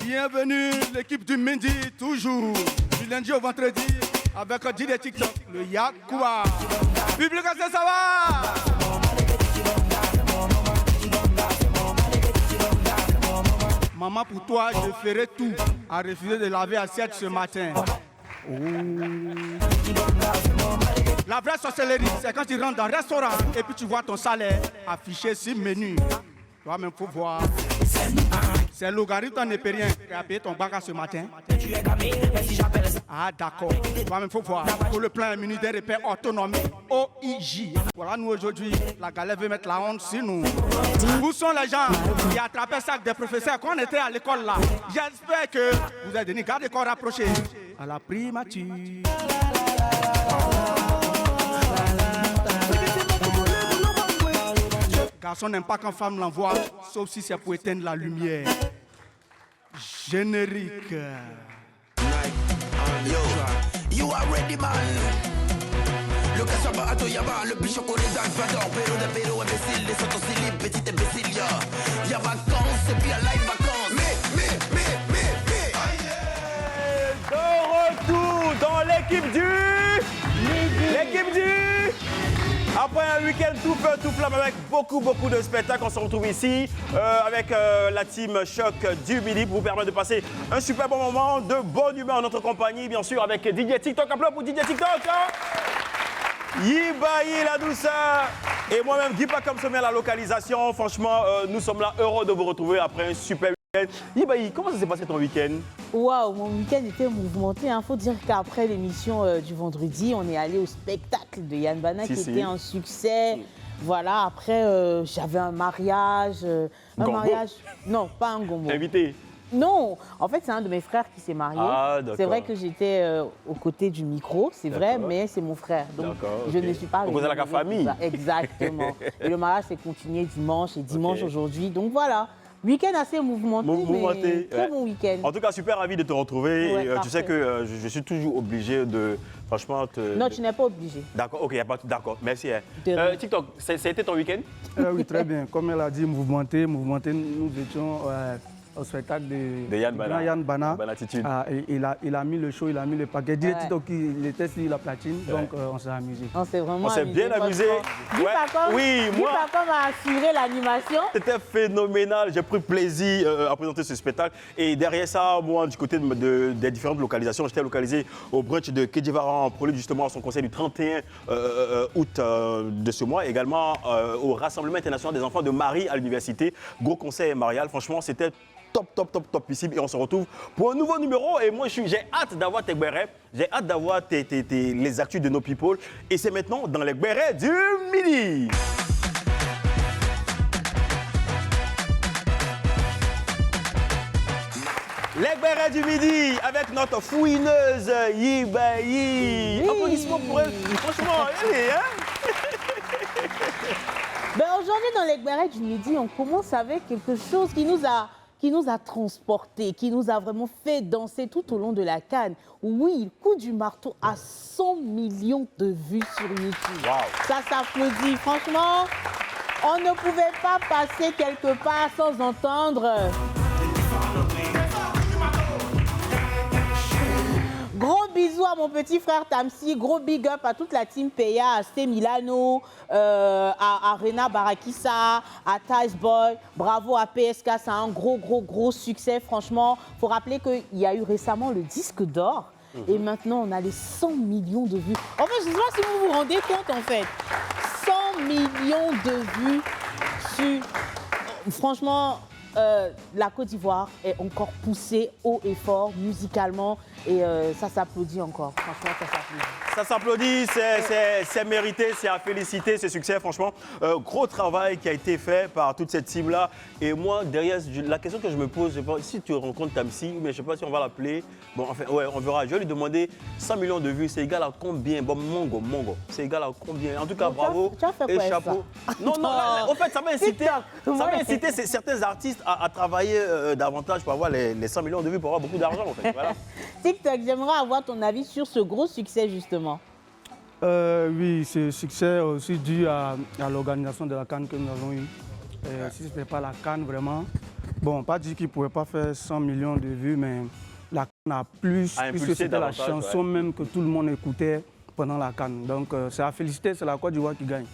Bienvenue, l'équipe du Midi, toujours. Du lundi au vendredi, avec DJ TikTok, le Yakoua. Public, ça va? Maman, pour toi, je ferai tout à refuser de laver assiette ce matin. Oh. La vraie sorcellerie, c'est quand tu rentres dans un restaurant et puis tu vois ton salaire affiché sur le menu. Toi-même, il faut voir. C'est logarithme népérien qui a payé ton bagage ce matin. Ah, d'accord. Toi-même, il faut voir. Pour le plan immunitaire et paix autonomie, OIJ. Voilà, nous aujourd'hui, la galère veut mettre la honte sur nous. Où sont les gens qui attrapaient ça avec des professeurs quand on était à l'école là? J'espère que vous avez donné garde des corps rapprochés à la primature. Garçon n'aime pas quand femme l'envoie, sauf si c'est pour éteindre la lumière. Générique. Yo, you are ready, man. Le cassaba à Toyaba, le bichon qu'on les actes, pero de pero imbécile, les autocilies, petit imbécile, ya. Y'a vacances et puis y'a live vacances. Mais. De retour dans l'équipe du... L'équipe du... Après un week-end tout feu, tout flamme avec beaucoup de spectacles, on se retrouve ici avec la team Choc du Midi pour vous permettre de passer un super bon moment, de bonne humeur en notre compagnie, bien sûr, avec DJ TikTok. Applaudissements pour DJ TikTok. Hein? Yibayi la douceur et moi-même Guy Pacom Sommet à la localisation. Franchement, nous sommes là heureux de vous retrouver après un super week-end. Yibayi, comment ça s'est passé ton week-end? Waouh, mon week-end était mouvementé. Il faut dire qu'après l'émission du vendredi, on est allé au spectacle de Yann Bana qui était un succès. Voilà, après, j'avais un mariage. Mariage. Non, pas un gombo. Invité? Non, en fait, c'est un de mes frères qui s'est marié. Ah, c'est vrai que j'étais aux côtés du micro, c'est vrai, mais c'est mon frère. Donc, je ne suis pas... Vous êtes la famille. Exactement. Et le mariage s'est continué dimanche et dimanche aujourd'hui. Donc voilà. Week-end assez mouvementé, mais très bon week-end. En tout cas, super ravi de te retrouver. Ouais, tu sais que je suis toujours obligé de, franchement... Non, tu n'es pas obligé. D'accord, ok, d'accord, merci. TikTok, ça a été ton week-end? Oui, très bien. Comme elle a dit, mouvementé, nous étions au spectacle de Yann Bana. Yann Bana. Bonne attitude. Il a mis le show, il a mis le paquet. DJ TikTok, il était sur la platine, donc on s'est amusé. On s'est vraiment amusé. On s'est bien amusé. Oui, moi... Papa m'a assuré l'animation. C'était phénoménal. J'ai pris plaisir à présenter ce spectacle. Et derrière ça, moi, du côté des différentes localisations, j'étais localisé au brunch de Kedjivara en prélude justement à son concert du 31 août de ce mois. Également au Rassemblement international des enfants de Marie à l'université. Gros concert marial. Franchement, c'était top ici et on se retrouve pour un nouveau numéro et moi j'ai hâte d'avoir tes bérets, j'ai hâte d'avoir les actus de nos people et c'est maintenant dans les bérets du midi. Les bérets du midi avec notre fouineuse Yibayi. Oui. Applaudissements pour elle. Franchement, elle est, hein? Ben aujourd'hui dans les bérets du midi, on commence avec quelque chose qui nous a transportés, qui nous a vraiment fait danser tout au long de la CAN. Oui, coup du marteau à 100 millions de vues sur YouTube. Wow. Ça s'applaudit. Franchement, on ne pouvait pas passer quelque part sans entendre... Gros bisous à mon petit frère Tamsi, gros big up à toute la team Peya, à Sté Milano, à Rena Barakissa, à Tice Boy. Bravo à PSK, c'est un gros succès. Franchement, il faut rappeler qu'il y a eu récemment le disque d'or. Et maintenant, on a les 100 millions de vues. En fait, je ne sais pas si vous vous rendez compte, en fait. 100 millions de vues sur... Franchement... la Côte d'Ivoire est encore poussée haut et fort musicalement et ça s'applaudit encore. Franchement, ça s'applaudit. Ça s'applaudit, c'est mérité, c'est à féliciter, c'est succès. Franchement, gros travail qui a été fait par toute cette team-là. Et moi, derrière, la question que je me pose, je sais pas, si tu rencontres Tamsi, mais je ne sais pas si on va l'appeler. Bon, enfin, ouais, on verra. Je vais lui demander 100 millions de vues, c'est égal à combien? Bon, Mongo, c'est égal à combien? En tout cas, bravo. Tu as fait quoi, et chapeau. Ça non, en fait, ça m'a incité certains artistes à travailler davantage pour avoir les 100 millions de vues, pour avoir beaucoup d'argent, en fait. Voilà. TikTok, j'aimerais avoir ton avis sur ce gros succès, justement. Oui, ce succès aussi dû à l'organisation de la CAN que nous avons eue. Si ce n'était pas la CAN, vraiment, Bon, pas dire qu'il ne pouvait pas faire 100 millions de vues, mais la CAN a plus, puisque c'était la chanson même que tout le monde écoutait pendant la CAN. Donc, c'est à féliciter, c'est la Côte d'Ivoire qui gagne.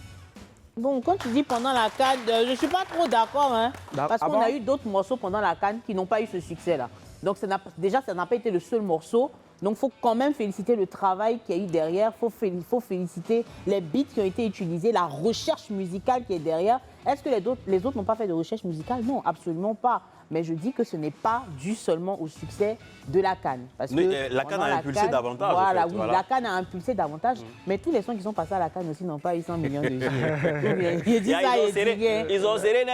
Bon, quand tu dis pendant la CAN, je ne suis pas trop d'accord, hein, parce qu'on a eu d'autres morceaux pendant la CAN qui n'ont pas eu ce succès-là. Donc, déjà, ça n'a pas été le seul morceau. Donc, il faut quand même féliciter le travail qu'il y a eu derrière. Il faut féliciter les beats qui ont été utilisés, la recherche musicale qui est derrière. Est-ce que les autres n'ont pas fait de recherche musicale? Non, absolument pas. Mais je dis que ce n'est pas dû seulement au succès de la CAN. Parce que la CAN a impulsé davantage. Voilà, en fait, oui, la CAN a impulsé davantage. Mais tous les sons qui sont passés à la CAN aussi n'ont pas eu 100 millions de vues. Il dit ça, il dirait. Ils ont serré,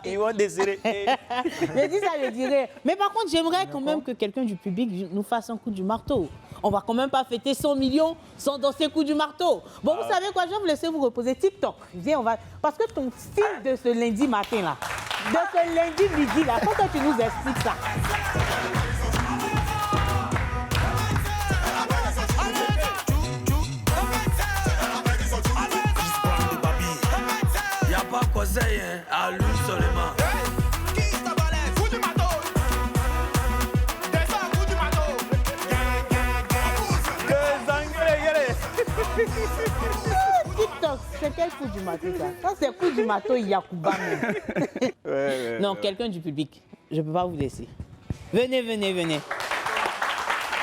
ils vont desserrer. Il dit ça, il dirait. Mais par contre, j'aimerais quand même que quelqu'un du public nous fasse un coup du marteau. On va quand même pas fêter 100 millions sans danser coup du marteau. Bon, vous savez quoi, je vais vous laisser vous reposer. TikTok. Viens, on va... Parce que ton style de ce lundi matin, là, de ce lundi midi, là, faut que tu nous expliques ça. Y'a pas conseil, hein, à lui seulement. TikTok, c'est quel coup du matin ça? Ça c'est coup du matin Yacouba même. Non, quelqu'un du public, je ne peux pas vous laisser. Venez, venez, venez.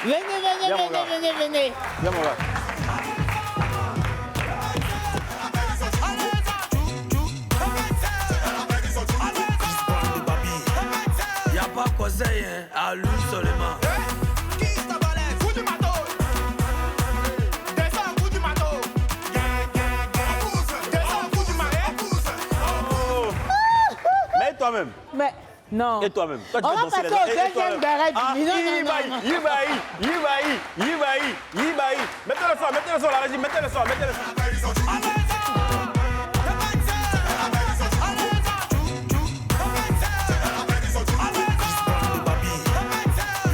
Venez, venez, venez, venez, venez. Viens mon gars. Y'a pas conseil, hein, à lui seulement. Toi-même. Mais non. Et toi-même. Toi, tu on vas va danser passer au deuxième barrage. Yibaï. Mettez le son, la régie, mettez le son.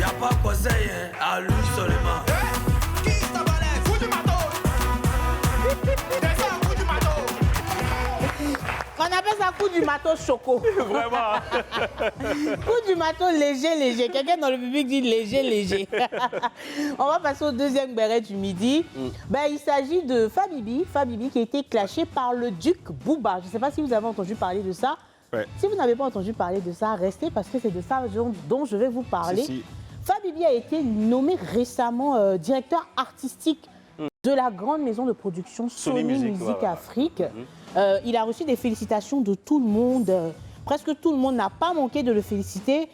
Y'a pas conseil, hein, à lui seulement. On appelle ça coup du matos choco. Vraiment. Coup du matos léger. Quelqu'un dans le public dit léger. On va passer au deuxième béret du midi. Ben, il s'agit de Fabibi qui a été clashé par le duc Booba. Je ne sais pas si vous avez entendu parler de ça. Ouais. Si vous n'avez pas entendu parler de ça, restez parce que c'est de ça dont je vais vous parler. Si. Fabibi a été nommé récemment directeur artistique de la grande maison de production Sony Music Afrique. Il a reçu des félicitations de tout le monde. Presque tout le monde n'a pas manqué de le féliciter.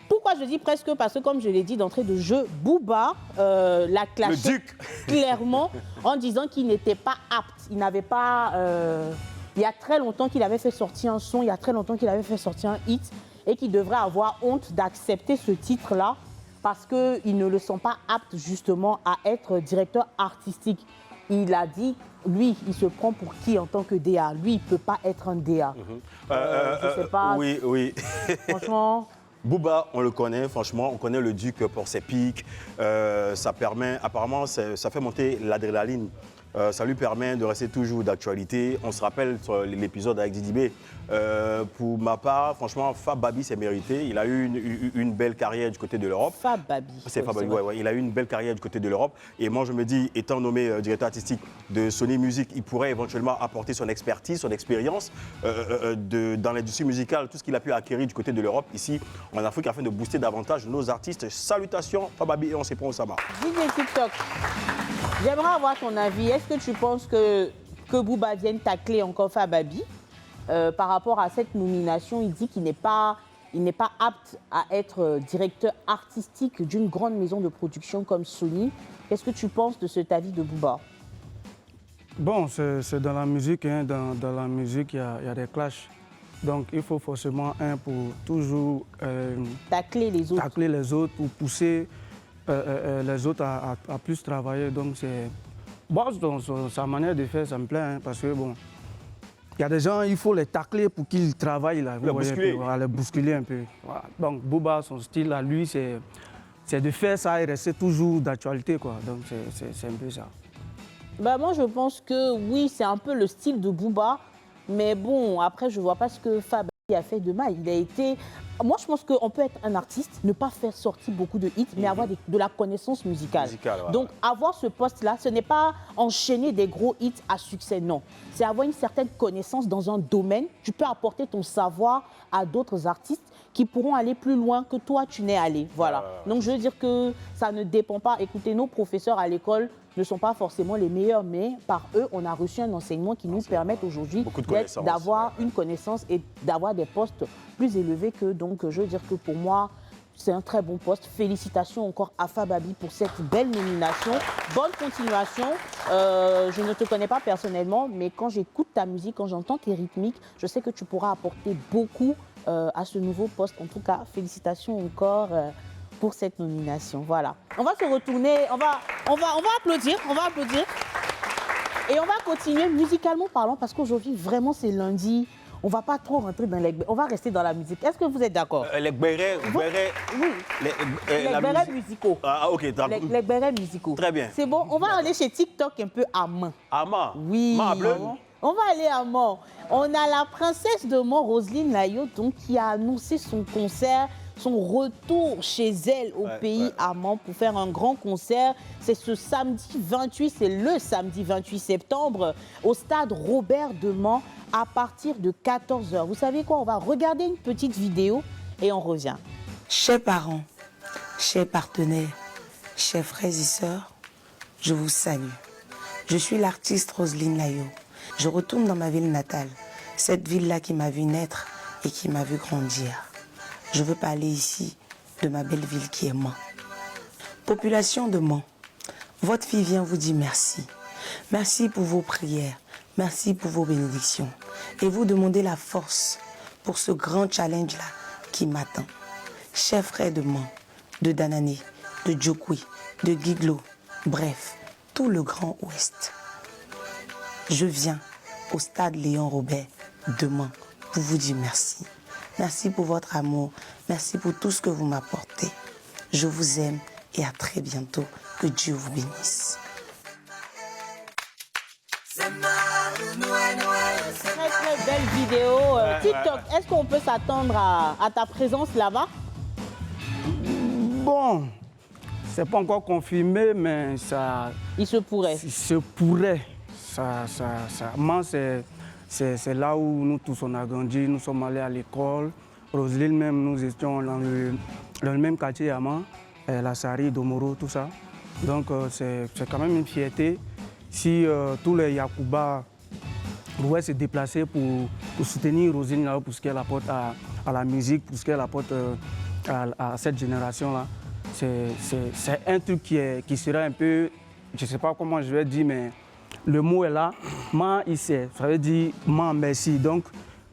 Pourquoi je dis presque? Parce que comme je l'ai dit d'entrée de jeu, Booba l'a clashé clairement en disant qu'il n'était pas apte. Il n'avait pas... il y a très longtemps qu'il avait fait sortir un son, il y a très longtemps qu'il avait fait sortir un hit et qu'il devrait avoir honte d'accepter ce titre-là parce qu'il ne le sent pas apte justement à être directeur artistique. Il a dit, lui, il se prend pour qui en tant que DA? Lui, il ne peut pas être un DA. Je sais pas. Oui. Franchement... Booba, on le connaît, franchement, on connaît le Duc pour ses pics. Ça permet, apparemment, ça fait monter l'adrénaline. Ça lui permet de rester toujours d'actualité. On se rappelle sur l'épisode avec Didi B. Pour ma part, franchement, Fab Babi s'est mérité. Il a eu une belle carrière du côté de l'Europe. Fab Babi. C'est Fab Babi, ouais. Il a eu une belle carrière du côté de l'Europe. Et moi, je me dis, étant nommé directeur artistique de Sony Music, il pourrait éventuellement apporter son expertise, son expérience dans l'industrie musicale, tout ce qu'il a pu acquérir du côté de l'Europe, ici en Afrique, afin de booster davantage nos artistes. Salutations, Fab Babi, et on se prend au Sama. DJ TikTok, j'aimerais avoir ton avis. Est-ce que tu penses que Booba vienne tacler encore Fab Babi par rapport à cette nomination? Il dit qu'il n'est pas apte à être directeur artistique d'une grande maison de production comme Sony. Qu'est-ce que tu penses de cet avis de Booba? Bon, c'est dans la musique, hein. Dans la musique, il y a des clashs. Donc, il faut forcément pour toujours tacler les autres. Pour pousser les autres à plus travailler. Donc, c'est... Bon, dans sa manière de faire, ça me plaît, hein, parce que, bon, il y a des gens, il faut les tacler pour qu'ils travaillent, là, les bousculer un peu. Voilà. Donc, Booba, son style, à lui, c'est de faire ça et rester toujours d'actualité, quoi. Donc, c'est un peu ça. Bah, moi, je pense que, oui, c'est un peu le style de Booba, mais bon, après, je ne vois pas ce que Fab a fait de mal. Il a été... Moi, je pense qu'on peut être un artiste, ne pas faire sortir beaucoup de hits, mais avoir de la connaissance musicale. Ouais. Donc, avoir ce poste-là, ce n'est pas enchaîner des gros hits à succès, non. C'est avoir une certaine connaissance dans un domaine. Tu peux apporter ton savoir à d'autres artistes qui pourront aller plus loin que toi, tu n'es allé. Voilà. Donc, je veux dire que ça ne dépend pas. Écoutez, nos professeurs à l'école ne sont pas forcément les meilleurs, mais par eux, on a reçu un enseignement qui nous permet aujourd'hui d'avoir une connaissance et d'avoir des postes plus élevés que. Donc, je veux dire que pour moi, c'est un très bon poste. Félicitations encore à Fababi pour cette belle nomination. Bonne continuation. Je ne te connais pas personnellement, mais quand j'écoute ta musique, quand j'entends tes rythmiques, je sais que tu pourras apporter beaucoup à ce nouveau poste. En tout cas, félicitations encore pour cette nomination. Voilà. On va se retourner, on va applaudir, Et on va continuer musicalement parlant parce qu'aujourd'hui, vraiment, c'est lundi. On ne va pas trop rentrer dans les... On va rester dans la musique. Est-ce que vous êtes d'accord? Les bérets... Oui. Les bérets musicaux. Ah, ok. Les bérets musicaux. Très bien. C'est bon. On va aller chez TikTok un peu à main. À main? Oui. Main bleue? On va aller à Mans. On a la princesse de Mans, Roselyne Layo, donc, qui a annoncé son concert, son retour chez elle au pays à Mans pour faire un grand concert. C'est ce samedi 28, c'est le samedi 28 septembre au stade Robert de Mans à partir de 14h. Vous savez quoi? On va regarder une petite vidéo et on revient. Chers parents, chers partenaires, chers frères et sœurs, je vous salue. Je suis l'artiste Roselyne Layo. Je retourne dans ma ville natale, cette ville-là qui m'a vu naître et qui m'a vu grandir. Je veux parler ici de ma belle ville qui est Mans. Population de Mans, votre fille vient vous dire merci. Merci pour vos prières, merci pour vos bénédictions. Et vous demandez la force pour ce grand challenge-là qui m'attend. Chers frères de Mans, de Danané, de Djokwi, de Guiglo, bref, tout le Grand Ouest. Je viens au stade Léon Robert de Mans pour vous dire merci. Merci pour votre amour, merci pour tout ce que vous m'apportez. Je vous aime et à très bientôt. Que Dieu vous bénisse. Très belle vidéo. TikTok, est-ce qu'on peut s'attendre à ta présence là-bas? Bon, c'est pas encore confirmé, mais ça... Il se pourrait. Il se pourrait. Mans, c'est là où nous tous on a grandi, nous sommes allés à l'école. Roselyne même, nous étions dans le même quartier à Mans, la Sari, Domoro, tout ça. Donc c'est quand même une fierté. Si tous les Yakuba pouvaient se déplacer pour soutenir Roselyne là, pour ce qu'elle apporte à la musique, pour ce qu'elle apporte à cette génération-là, c'est un truc qui sera un peu, je ne sais pas comment je vais dire, mais le mot est là, Mans ici, ça veut dire Mans merci. Donc,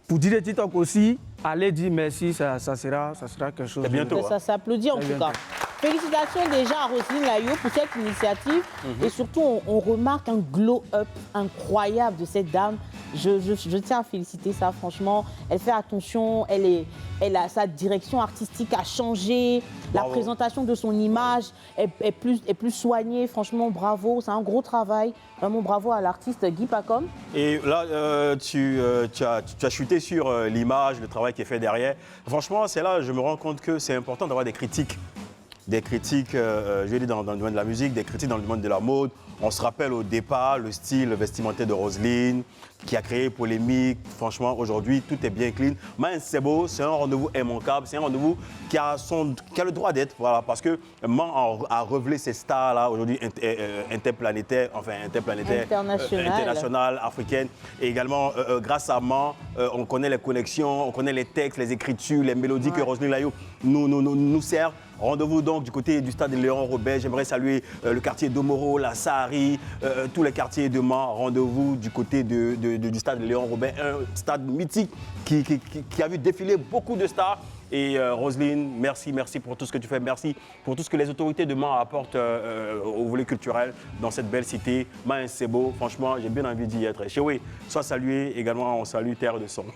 pour dire TikTok aussi, aller dire merci, ça sera quelque chose. Bientôt. Ça s'applaudit en tout cas. Félicitations déjà à Roselyne Layo pour cette initiative. Et surtout, on remarque un glow-up incroyable de cette dame. Je tiens à féliciter ça, franchement. Elle fait attention, sa direction artistique a changé. Bravo. La présentation de son image est plus soignée. Franchement, bravo, c'est un gros travail. Vraiment, bravo à l'artiste Guy Pacom. Et là, tu as chuté sur l'image, le travail qui est fait derrière. Franchement, c'est là, je me rends compte que c'est important d'avoir des critiques. Des critiques, je vais dire, dans le domaine de la musique, des critiques dans le domaine de la mode. On se rappelle au départ le style vestimentaire de Roselyne, qui a créé polémique. Franchement, aujourd'hui, tout est bien clean. Mans c'est beau, c'est un rendez-vous immanquable, c'est un rendez-vous qui a le droit d'être, voilà, parce que Mans a révélé ces stars-là, aujourd'hui interplanétaires, internationales, africaines. Et également, grâce à Mans, on connaît les connexions, on connaît les textes, les écritures, les mélodies que Roselyne Layo nous sert. Rendez-vous donc du côté du stade Léon Robert. J'aimerais saluer le quartier d'Omoro, la Sahari, tous les quartiers de Mans. Rendez-vous du côté du stade Léon Robert, un stade mythique qui a vu défiler beaucoup de stars. Et Roselyne, merci pour tout ce que tu fais. Merci pour tout ce que les autorités de Mans apportent au volet culturel dans cette belle cité. Mans, c'est beau. Franchement, j'ai bien envie d'y être. Chéoué, sois salué. Également, on salue Terre de Son.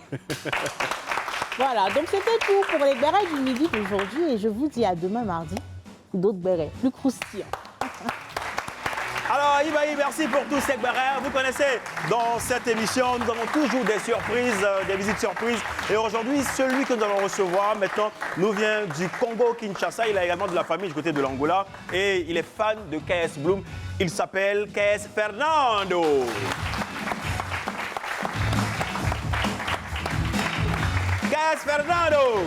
Voilà, donc c'était tout pour les bérets du midi d'aujourd'hui et je vous dis à demain mardi pour d'autres bérets plus croustillants. Alors, Ibaï, merci pour tout, Sek Barrère. Vous connaissez, dans cette émission, nous avons toujours des surprises, des visites surprises. Et aujourd'hui, celui que nous allons recevoir maintenant nous vient du Congo-Kinshasa. Il a également de la famille du côté de l'Angola. Et il est fan de KS Bloom. Il s'appelle KS Fernando. KS Fernando.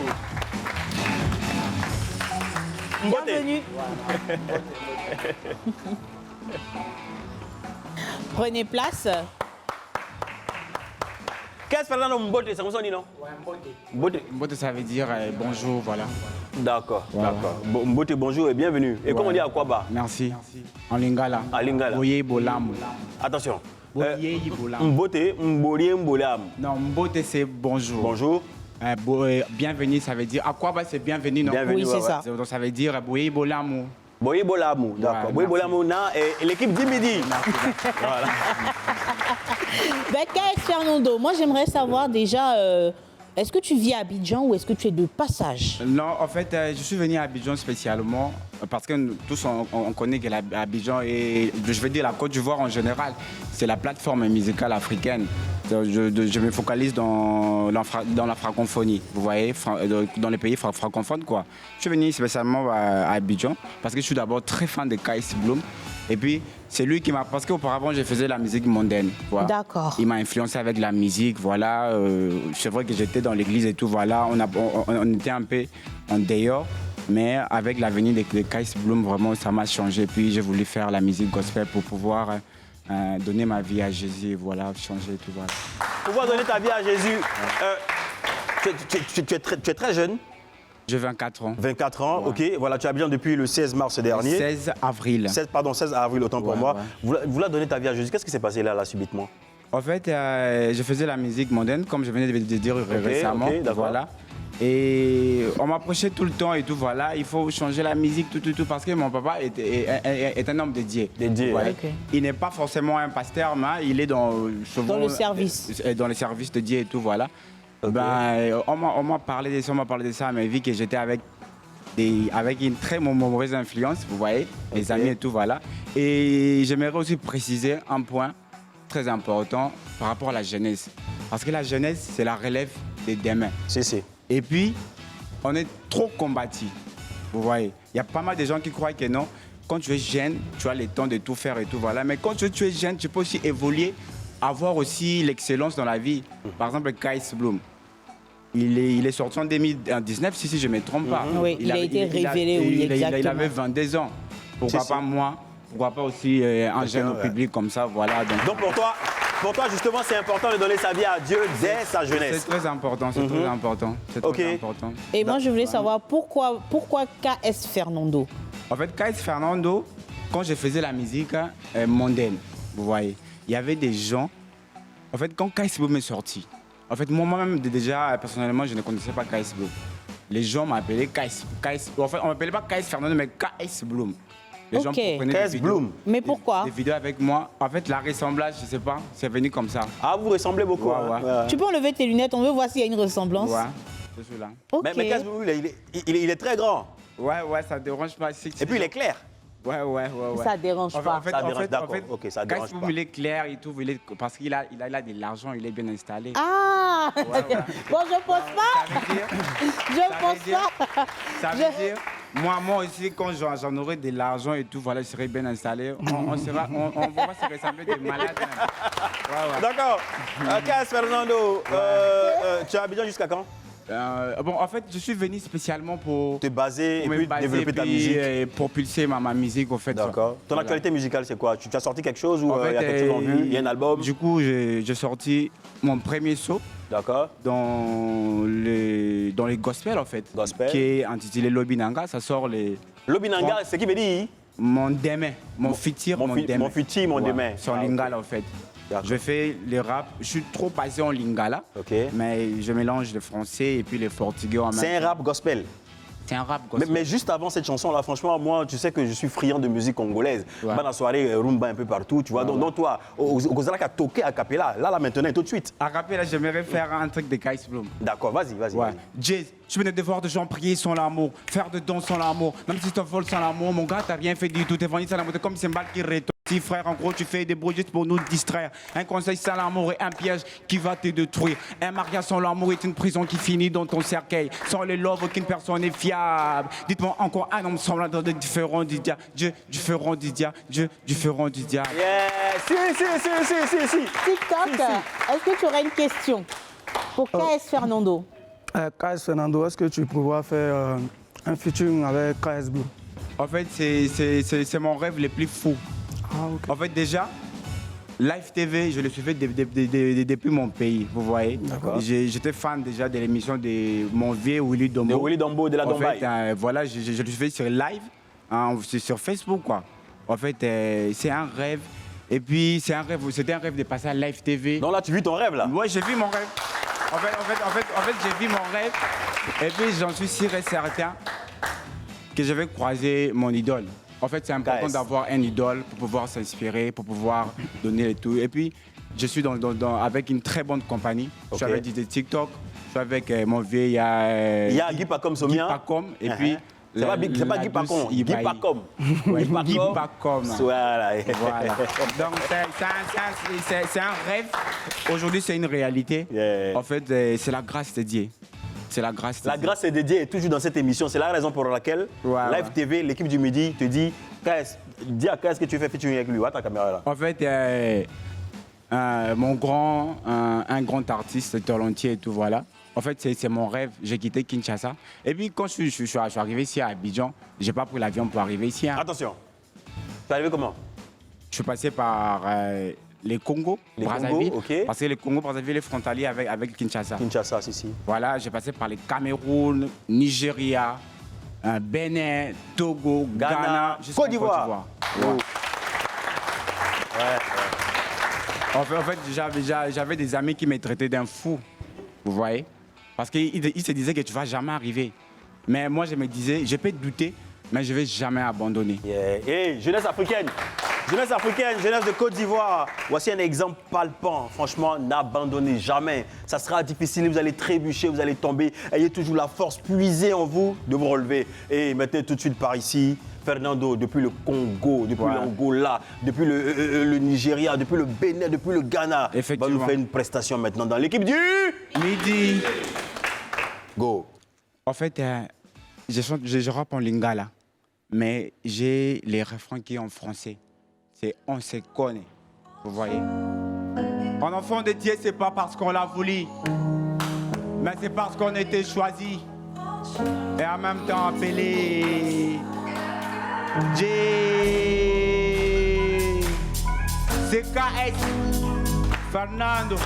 Bienvenue. Prenez place. KS Fernando Mbote, c'est comme ça on dit, non? Ouais, Mbote. Mbote, ça veut dire bonjour, voilà. D'accord, Voilà. d'accord. Mbote, bonjour et bienvenue. Et comment on dit à quoi bas? Merci. En lingala. En lingala. Boye bolamu. Attention. Boye bolamu. Mbote, mbolie mbolam. Non, Mbote, c'est bonjour. Bonjour. Bienvenue, ça veut dire. À quoi c'est bienvenue, non? Bienvenue, Oui, c'est ça. Donc ça veut dire boye bolamu. Boye bolamu, d'accord. Ouais, Boye merci. bolamu, et l'équipe du midi. Voilà. Ben, KS Fernando, moi j'aimerais savoir déjà, est-ce que tu vis à Abidjan ou est-ce que tu es de passage? Non, en fait, je suis venu à Abidjan spécialement parce que nous tous on connaît que Abidjan et je veux dire la Côte d'Ivoire en général, c'est la plateforme musicale africaine. Je me focalise dans la francophonie, vous voyez, dans les pays francophones quoi. Je suis venu spécialement à Abidjan parce que je suis d'abord très fan de KS Bloom. Et puis, c'est lui qui m'a... Parce qu'auparavant, je faisais la musique mondaine. Voilà. D'accord. Il m'a influencé avec la musique, voilà. C'est vrai que j'étais dans l'église et tout, voilà. On était un peu en dehors. Mais avec la venue de KS Bloom, vraiment, ça m'a changé. Puis, j'ai voulu faire la musique gospel pour pouvoir donner ma vie à Jésus, voilà, changer et tout, voilà. Pouvoir donner ta vie à Jésus. Tu es très jeune, J'ai 24 ans. 24 ans, Ouais. ok. Voilà, tu es à Abidjan depuis le 16 mars dernier. 16 avril. 16 avril, autant pour Ouais, moi. ouais. Vouloir donner ta vie à Jésus, qu'est-ce qui s'est passé là, subitement? En fait, je faisais la musique mondaine, comme je venais de dire récemment. ok, d'accord. Voilà. Et on m'approchait tout le temps et tout, voilà. Il faut changer la musique, tout, parce que mon papa est un homme dédié. Dédié, Voilà. ok. Il n'est pas forcément un pasteur, mais il est souvent, Dans le service. Dans le service de Dieu et tout, voilà. Ok. Ben, on m'a parlé de ça, mais vu que j'étais avec une très mauvaise influence, vous voyez, les amis et tout, voilà. Et j'aimerais aussi préciser un point très important par rapport à la jeunesse. Parce que la jeunesse, c'est la relève de demain. Si. Et puis, on est trop combattu. Vous voyez, il y a pas mal de gens qui croient que non, quand tu es jeune, tu as le temps de tout faire et tout, voilà. Mais quand tu es jeune, tu peux aussi évoluer, avoir aussi l'excellence dans la vie. Par exemple, KS Bloom. Il est sorti en 2019, si je ne me trompe pas. Oui, il a été révélé, oui, il exactement. avait 22 ans. Pourquoi Si. pas moi? Pourquoi pas aussi un jeune au ouais. public comme ça, voilà. Donc pour toi, justement, c'est important de donner sa vie à Dieu dès sa jeunesse. C'est très important, c'est très important. C'est Ok. très important. Et moi je voulais savoir pourquoi KS Fernando? En fait, KS Fernando, quand je faisais la musique mondaine, vous voyez, il y avait des gens. En fait, quand KS Bloom est sorti, en fait, moi-même, déjà, personnellement, je ne connaissais pas KS Bloom. Les gens m'appelaient KS. En fait, on ne m'appelait pas KS Fernando, mais KS Bloom. Les gens Ok. prenaient KS des vidéos, Bloom. Mais pourquoi? des vidéos avec moi. En fait, la ressemblage, je ne sais pas, c'est venu comme ça. Ah, vous ressemblez beaucoup. Ouais, hein. ouais. Tu peux enlever tes lunettes, on veut voir s'il y a une ressemblance. Ouais, c'est celui-là. Ok. Mais KS Bloom, il est très grand. Ouais, ça ne dérange pas. Et puis il est clair. Ouais. Ça dérange pas. Ça dérange, d'accord, ok, ça dérange KS Bloom, pas. il est clair et tout, parce qu'il a de l'argent, il est bien installé. Ah ouais. Bon, je pose pas. Ça veut dire, Je ça pose veut dire- pas. ça veut dire, moi aussi, quand j'en aurai de l'argent et tout, voilà, je serai bien installé. On va se ressembler des malades. même. Ouais. D'accord. KS Fernando, tu es à Abidjan jusqu'à quand? Bon, en fait, je suis venu spécialement pour Te baser et me puis baser, développer ta puis, musique. propulser ma musique, au fait. D'accord. Ton Voilà. actualité musicale, c'est quoi? Tu as sorti quelque chose ou En il y a fait, quelque chose en vue? Il y a un album? Du coup, j'ai sorti mon premier saut D'accord. dans les gospels, en fait. Gospel. Qui est intitulé Lobinanga. Ça sort Lobinanga, c'est qui veut dire? mon demain, mon futur, mon demain. Mon futur, mon Ouais, demain. sur Ah, ok. Lingala, en fait. D'accord. Je fais le rap. Je suis trop basé en Lingala. Ok. Mais je mélange le français et puis le portugais en même C'est un temps. rap gospel. C'est un rap gospel. Mais juste avant cette chanson-là, franchement, moi, tu sais que je suis friand de musique congolaise. Ouais. Dans la soirée, rumba un peu partout, tu vois. Donc toi, au Kozala qui a toqué à Capella, là, maintenant, tout de suite. À rappeler, là, j'aimerais faire un truc de KS Bloom. D'accord, vas-y. Ouais. Jazz, je venais de voir des gens prier sans l'amour, faire de dons sans l'amour. Même si tu te voles sans l'amour, mon gars, t'as rien fait du tout. T'es venu sans l'amour, t'es comme c'est un balle qui retombe. Si frère, en gros, tu fais des bruits juste pour nous distraire. Un conseil sans l'amour est un piège qui va te détruire. Un mariage sans l'amour est une prison qui finit dans ton cercueil. Sans le love, aucune personne n'est fiable. Dites-moi encore un homme semblant dans des différents du diable. Dieu, différent du diable. Dieu, différent du diable. Yeah. Si. TikTok, est-ce que tu aurais une question pour KS Fernando? KS Fernando, est-ce que tu pourras faire un featuring avec KS Blue? En fait, c'est mon rêve le plus fou. Ah, ok. En fait, déjà, Live TV, je le suivais depuis mon pays, vous voyez. D'accord. J'étais fan déjà de l'émission de mon vieux Willy Dombo. De Willy Dombo de la En Dombaï. fait, voilà, je le suivais sur live, hein, sur Facebook, quoi. En fait, c'est un rêve. Et puis, c'était un rêve de passer à Live TV. Donc là, tu vis ton rêve, là. Ouais, j'ai vu mon rêve. En fait, j'ai vu mon rêve. Et puis, j'en suis sûr et certain que je vais croiser mon idole. En fait, c'est important KS. d'avoir un idole pour pouvoir s'inspirer, pour pouvoir donner le tout. Et puis, je suis avec une très bonne compagnie. Je suis Ok. avec DJ TikTok, je suis avec mon vieux, il y a Guy Pacom Guy Somia. Pacom, et puis... C'est pas Guy Pacom, Guy Pacom. Ouais, Guy Pacom. Voilà. Voilà. Donc, c'est un rêve. Aujourd'hui, c'est une réalité. Yeah. En fait, c'est la grâce de Dieu. C'est la grâce de La Dieu. grâce est dédiée est toujours dans cette émission. C'est la raison pour laquelle Ouais, Live ouais. TV, l'équipe du midi, te dit KS, dis à KS que tu fais featuring avec lui. Où est ta caméra là? En fait, un grand artiste, talentier et tout, voilà. En fait, c'est mon rêve. J'ai quitté Kinshasa. Et puis, quand je suis arrivé ici à Abidjan, je n'ai pas pris l'avion pour arriver ici. Hein. Attention. Tu es arrivé comment? Je suis passé par les Congo, Les Brazzaville. Congo, ok. Parce que les Congo, Brazzaville est frontalier avec Kinshasa. Kinshasa, si. Voilà, j'ai passé par les Cameroun, Nigeria, Bénin, Togo, Ghana, jusqu'en Côte d'Ivoire. Ouais. Ouais. En fait, j'avais des amis qui me traitaient d'un fou, vous voyez. Parce qu'ils se disaient que tu ne vas jamais arriver. Mais moi, je me disais, je peux douter, mais je ne vais jamais abandonner. Yeah. Hey, jeunesse africaine, jeunesse de Côte d'Ivoire. Voici un exemple palpant. Franchement, n'abandonnez jamais. Ça sera difficile, vous allez trébucher, vous allez tomber. Ayez toujours la force puisée en vous de vous relever. Et mettez tout de suite par ici Fernando, depuis le Congo, depuis l'Angola, depuis le Nigeria, depuis le Bénin, depuis le Ghana. Effectivement. Va nous faire une prestation maintenant dans l'équipe du Midi. Go. En fait, je rappe en lingala, mais j'ai les refrains qui sont en français. C'est on se connaît, vous voyez. En enfant de Dieu, c'est pas parce qu'on l'a voulu, mais c'est parce qu'on était choisi et en même temps appelé. J. C'est KS, Fernando.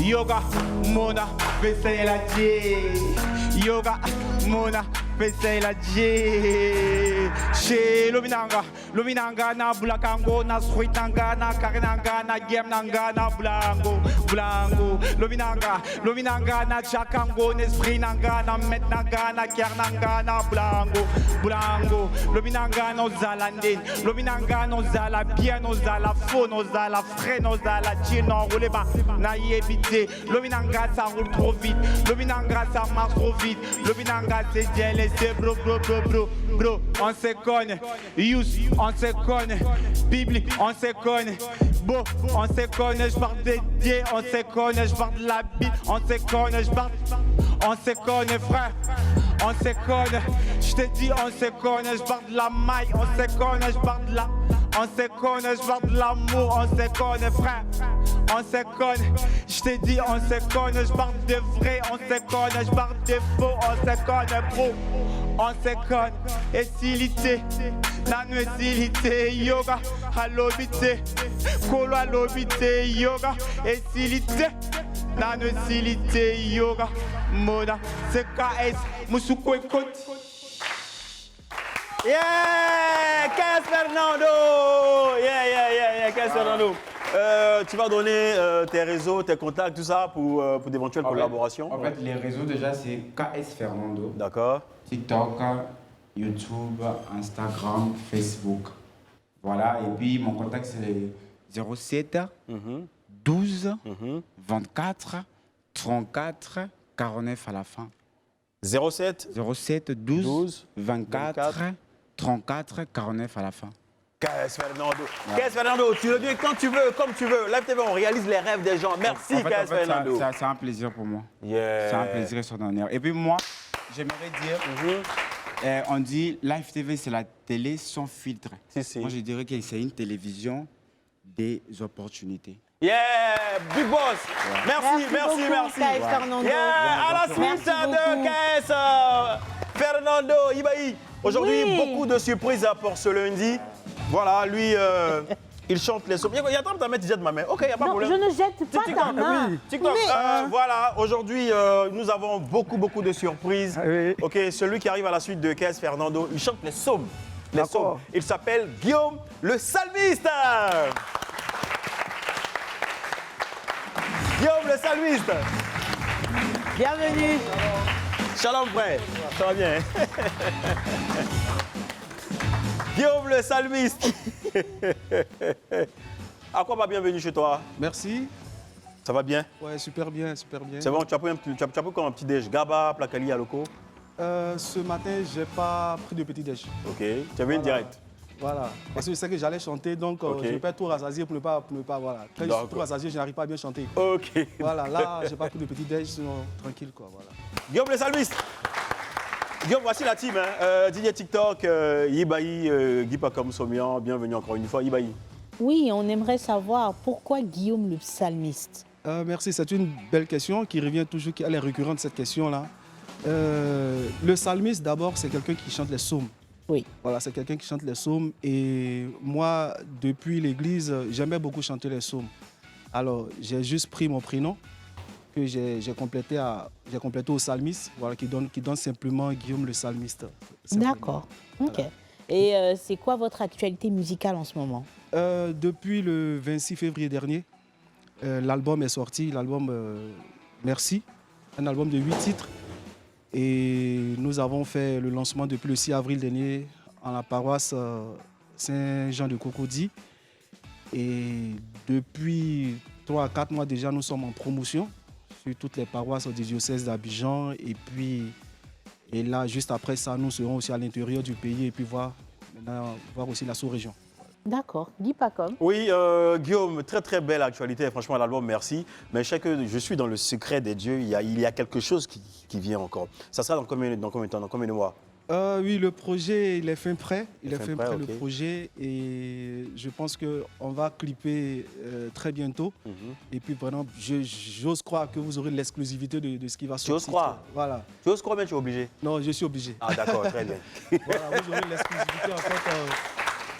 Yoga, Mona, Pessay la J. Yoga, Mona, Pessay la J. Chez Luminanga, na Bulakango, na Sweetanga, na Karinanga, na Gemnanga, na Blango. Luminanga, na Chakango, Nesprit Nanga, na Metnanga, na Kernanga, na Blango. Luminanga, nos Zalandine. Luminanga, nos Zala bien, nos Zala faux, nos Zala frais, nos Zala chill, non, roulez pas, na évité. Luminanga, ça roule trop vite. Luminanga, ça marche trop vite. Luminanga, c'est bien laissé, bro. On se connaît. Yous, on se connaît. Bibli, on se connaît. Beau, on se connaît. Je parle des dieux, on se connaît. Je parle de la Bible, on se connaît. On se connaît, frère. On se connaît. Je te dis, on se connaît. Je parle de la maille, on se connaît. Je parle de la. On se connaît, je parle de l'amour, on se connaît, frère. On se connaît, je te dis, on se connaît, je parle de vrai, on se connaît, je parle de faux, on se connaît, bro. On se connaît, et silité, nanu silité, yoga, halobité, kolo halobité, yoga, et silité, nanu silité, yoga, moda, c'est KS, Moussouko et Koti. Yeah, KS Fernando. Yeah, KS Fernando. Tu vas donner tes réseaux, tes contacts, tout ça pour d'éventuelles collaborations. En fait, les réseaux déjà, c'est KS Fernando. D'accord. TikTok, YouTube, Instagram, Facebook. Voilà, et puis mon contact c'est 07 12 24 34 49 à la fin. 07 12 24 34 49 à la fin. KS Fernando. KS Fernando, tu reviens quand tu veux, comme tu veux. Live TV, on réalise les rêves des gens. Merci, KS Fernando. C'est un plaisir pour moi. Yeah. C'est un plaisir extraordinaire. Et puis moi, j'aimerais dire, on dit Live TV, c'est la télé sans filtre. Si. Moi, je dirais que c'est une télévision des opportunités. Yeah, Big Boss. Merci. KS Fernando. Yeah, à la suite de KS Fernando Ibaï. Aujourd'hui, beaucoup de surprises pour ce lundi. Voilà, lui, il chante les sons. Il y a tant de mettre jette ma main. Ok, il n'y a pas de Non, problème. je ne jette pas ta main. TikTok. Mais- Voilà, aujourd'hui, nous avons beaucoup de surprises. Oui. Ok, celui qui arrive à la suite de KS Fernando, il chante les psaumes. Les psaumes. Il s'appelle Guillaume le Salmiste. Guillaume le Salmiste. Bienvenue. Shalom frère. Ça va bien, hein? Guillaume le Salmiste. À quoi pas bienvenue chez toi? Merci. Ça va bien? Ouais, super bien, super bien. C'est bon, tu as pris comme un petit déj. Gaba, Placali, Aloko. Ce matin, j'ai pas pris de petit déj. Ok, tu avais une direct. Voilà. Parce que je sais que j'allais chanter, donc Ok. je ne vais pas être trop rassasié pour ne pas voilà. Quand je D'accord. suis trop rassasié, je n'arrive pas à bien chanter. Ok. Voilà, là, j'ai pas pris de petit déj, sinon tranquille quoi. Voilà. Guillaume le Salmiste. Guillaume, voici la team. DJ TikTok, Ibaï, Guy Pacom Somian, bienvenue encore une fois. Ibaï. Oui, on aimerait savoir pourquoi Guillaume le Psalmiste. Merci, c'est une belle question qui revient toujours, elle est récurrente cette question-là. Le psalmiste, d'abord, c'est quelqu'un qui chante les psaumes. Oui. Voilà, c'est quelqu'un qui chante les psaumes. Et moi, depuis l'église, j'aimais beaucoup chanter les psaumes. Alors, j'ai juste pris mon prénom que j'ai complété au psalmiste, voilà, qui donne simplement Guillaume le Psalmiste. Simplement. D'accord. Ok. Et c'est quoi votre actualité musicale en ce moment? Depuis le 26 février dernier, l'album est sorti, l'album Merci, un album de 8 titres. Et nous avons fait le lancement depuis le 6 avril dernier en la paroisse Saint-Jean de Cocody. Et depuis 3 à 4 mois déjà, nous sommes en promotion sur toutes les paroisses du diocèse d'Abidjan. Et là, juste après ça, nous serons aussi à l'intérieur du pays et puis voir aussi la sous-région. D'accord. Guy Pacom. Oui, Guillaume, très belle actualité, franchement, l'album, merci. Mais je sais que je suis dans le secret des dieux, il y a quelque chose qui vient encore. Ça sera dans combien de temps, dans combien de mois? Oui, le projet, il est fin prêt. Il est fin prêt, ok. le projet. Et je pense qu'on va clipper très bientôt. Et puis, vraiment, j'ose croire que vous aurez l'exclusivité de ce qui va sortir. oses croire? Voilà. Tu oses croire, mais tu es obligé? Non, je suis obligé. Ah d'accord, très bien. Voilà, vous aurez l'exclusivité, en fait,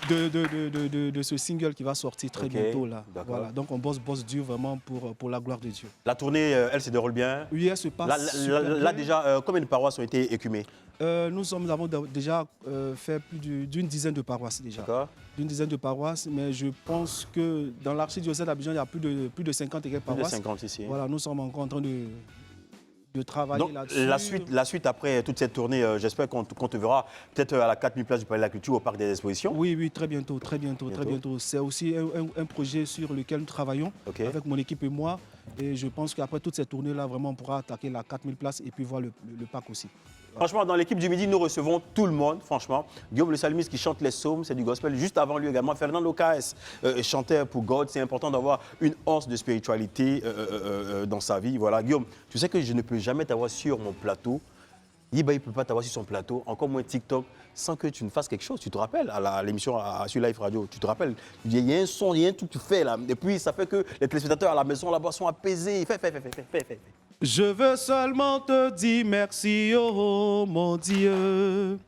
de ce single qui va sortir très Ok, bientôt. Là. d'accord. Voilà. Donc, on bosse dur vraiment pour la gloire de Dieu. La tournée, elle se déroule bien? Oui, elle se passe super Là, bien. déjà, combien de paroisses ont été écumées? Nous avons déjà fait plus d'une dizaine de paroisses déjà. D'accord. D'une dizaine de paroisses, mais je pense que dans l'archidiocèse d'Abidjan, il y a plus de 50 et quelques Plus de paroisses. 50 ici. Voilà, nous sommes encore en train de travailler Donc, là-dessus. la suite après toute cette tournée, j'espère qu'on te verra peut-être à la 4000 places du Palais de la Culture au Parc des Expositions. Oui, très bientôt. C'est aussi un projet sur lequel nous travaillons Ok. avec mon équipe et moi. Et je pense qu'après toute cette tournée-là, vraiment, on pourra attaquer la 4000 places et puis voir le parc aussi. Franchement, dans l'équipe du Midi, nous recevons tout le monde, franchement. Guillaume le Salmiste qui chante les psaumes, c'est du gospel. Juste avant lui également, Fernando KS, chantait pour God. C'est important d'avoir une once de spiritualité dans sa vie. Voilà, Guillaume, tu sais que je ne peux jamais t'avoir sur mon plateau. Yiba, il ne peut pas t'avoir sur son plateau, encore moins TikTok, sans que tu ne fasses quelque chose. Tu te rappelles à l'émission sur Live Radio, tu te rappelles, il y a un son, il y a un truc que tu fais là. Et puis ça fait que les téléspectateurs à la maison là-bas sont apaisés. Fais. Je veux seulement te dire merci, oh mon Dieu.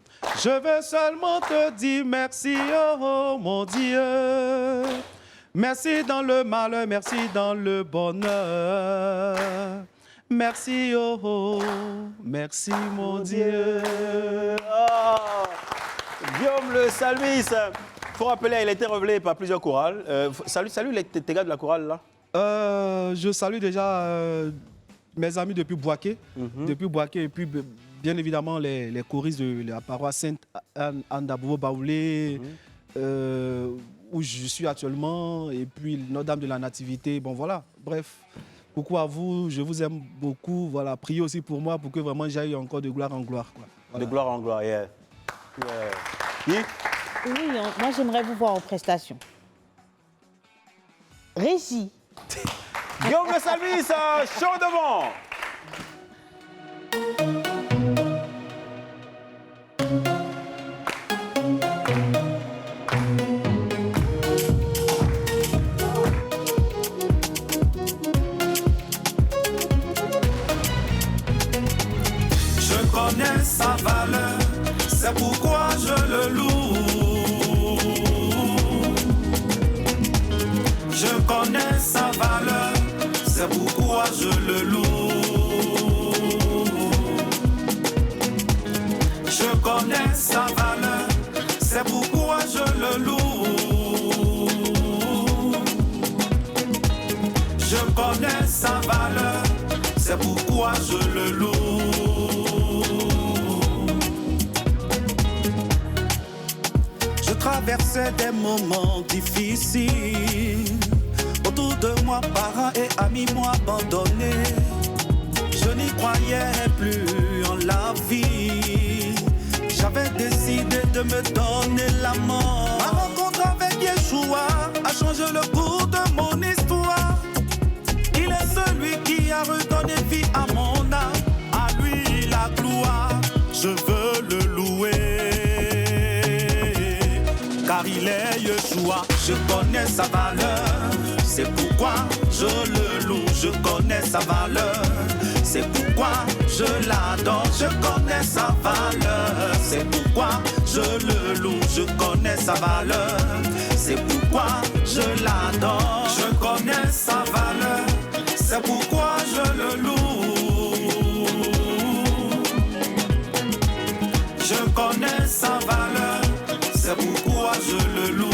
Je veux seulement te dire merci, oh mon Dieu. Merci dans le malheur, merci dans le bonheur. Merci, oh, merci mon Dieu. Oh, Guillaume le Salmiste. Il faut rappeler, il a été révélé par plusieurs chorales. Salut tes gars de la chorale là. Je salue déjà mes amis depuis Boaké. Et puis bien évidemment les choristes de la paroisse Sainte-Anne d'Abou-Baoulé, où je suis actuellement, et puis Notre-Dame de la Nativité. Bon voilà, bref. Coucou à vous, je vous aime beaucoup. Voilà, priez aussi pour moi pour que vraiment j'aille encore de gloire en gloire. Quoi. Voilà. De gloire en gloire, yeah. Oui. Oui, moi j'aimerais vous voir en prestation. Régie. Guillaume Le Salmis, chaud devant. Je connais sa valeur, c'est pourquoi je le loue. Je connais sa valeur, c'est pourquoi je le loue. Je connais sa valeur, c'est pourquoi je le loue. Je connais sa valeur, c'est pourquoi je le loue. Je traversais des moments difficiles. Autour de moi, parents et amis m'ont abandonné. Je n'y croyais plus en la vie. J'avais décidé de me donner la mort. Ma rencontre avec Yeshua a changé le cours de mon histoire. Il est celui qui a redonné vie à mon âme. À lui la gloire, je veux le louer. Car il est Yeshua, je connais sa valeur. C'est pourquoi je le loue, je connais sa valeur. C'est pourquoi je l'adore, je connais sa valeur. C'est pourquoi je le loue, je connais sa valeur. C'est pourquoi je l'adore, je connais sa valeur. C'est pourquoi je le loue. Je connais sa valeur, c'est pourquoi je le loue.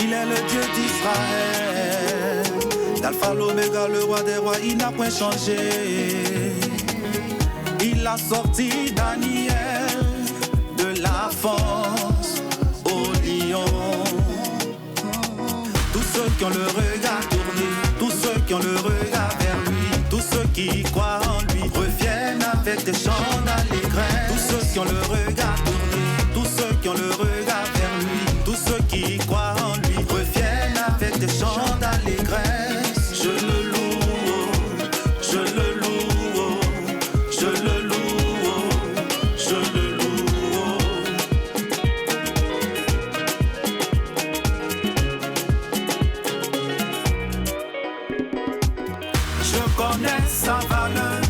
Il est le Dieu d'Israël, d'Alpha l'Oméga, le roi des rois, il n'a point changé. Il a sorti Daniel de la force au lion. Tous ceux qui ont le regard tourné, tous ceux qui ont le regard vers lui, tous ceux qui croient en lui reviennent avec des chants d'allégresse. Tous ceux qui ont le regard tourné, tous ceux qui ont le regard vers lui, tous ceux qui croient en lui reviennent avec des chants d'allégresse. Je le loue, je le loue, je le loue, je le loue. Je connais sa valeur,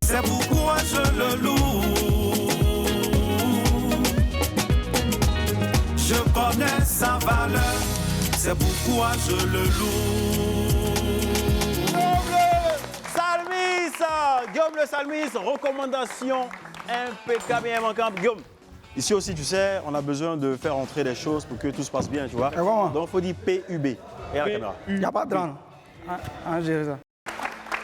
c'est pourquoi je le loue. Je connais sa valeur, c'est pourquoi je le loue. Guillaume Le Salmis, recommandation impeccable et immanquable. Guillaume, ici aussi, tu sais, on a besoin de faire entrer des choses pour que tout se passe bien, tu vois. Donc, il faut dire PUB. Et à la caméra. Il n'y a pas de drame. Gérer ça.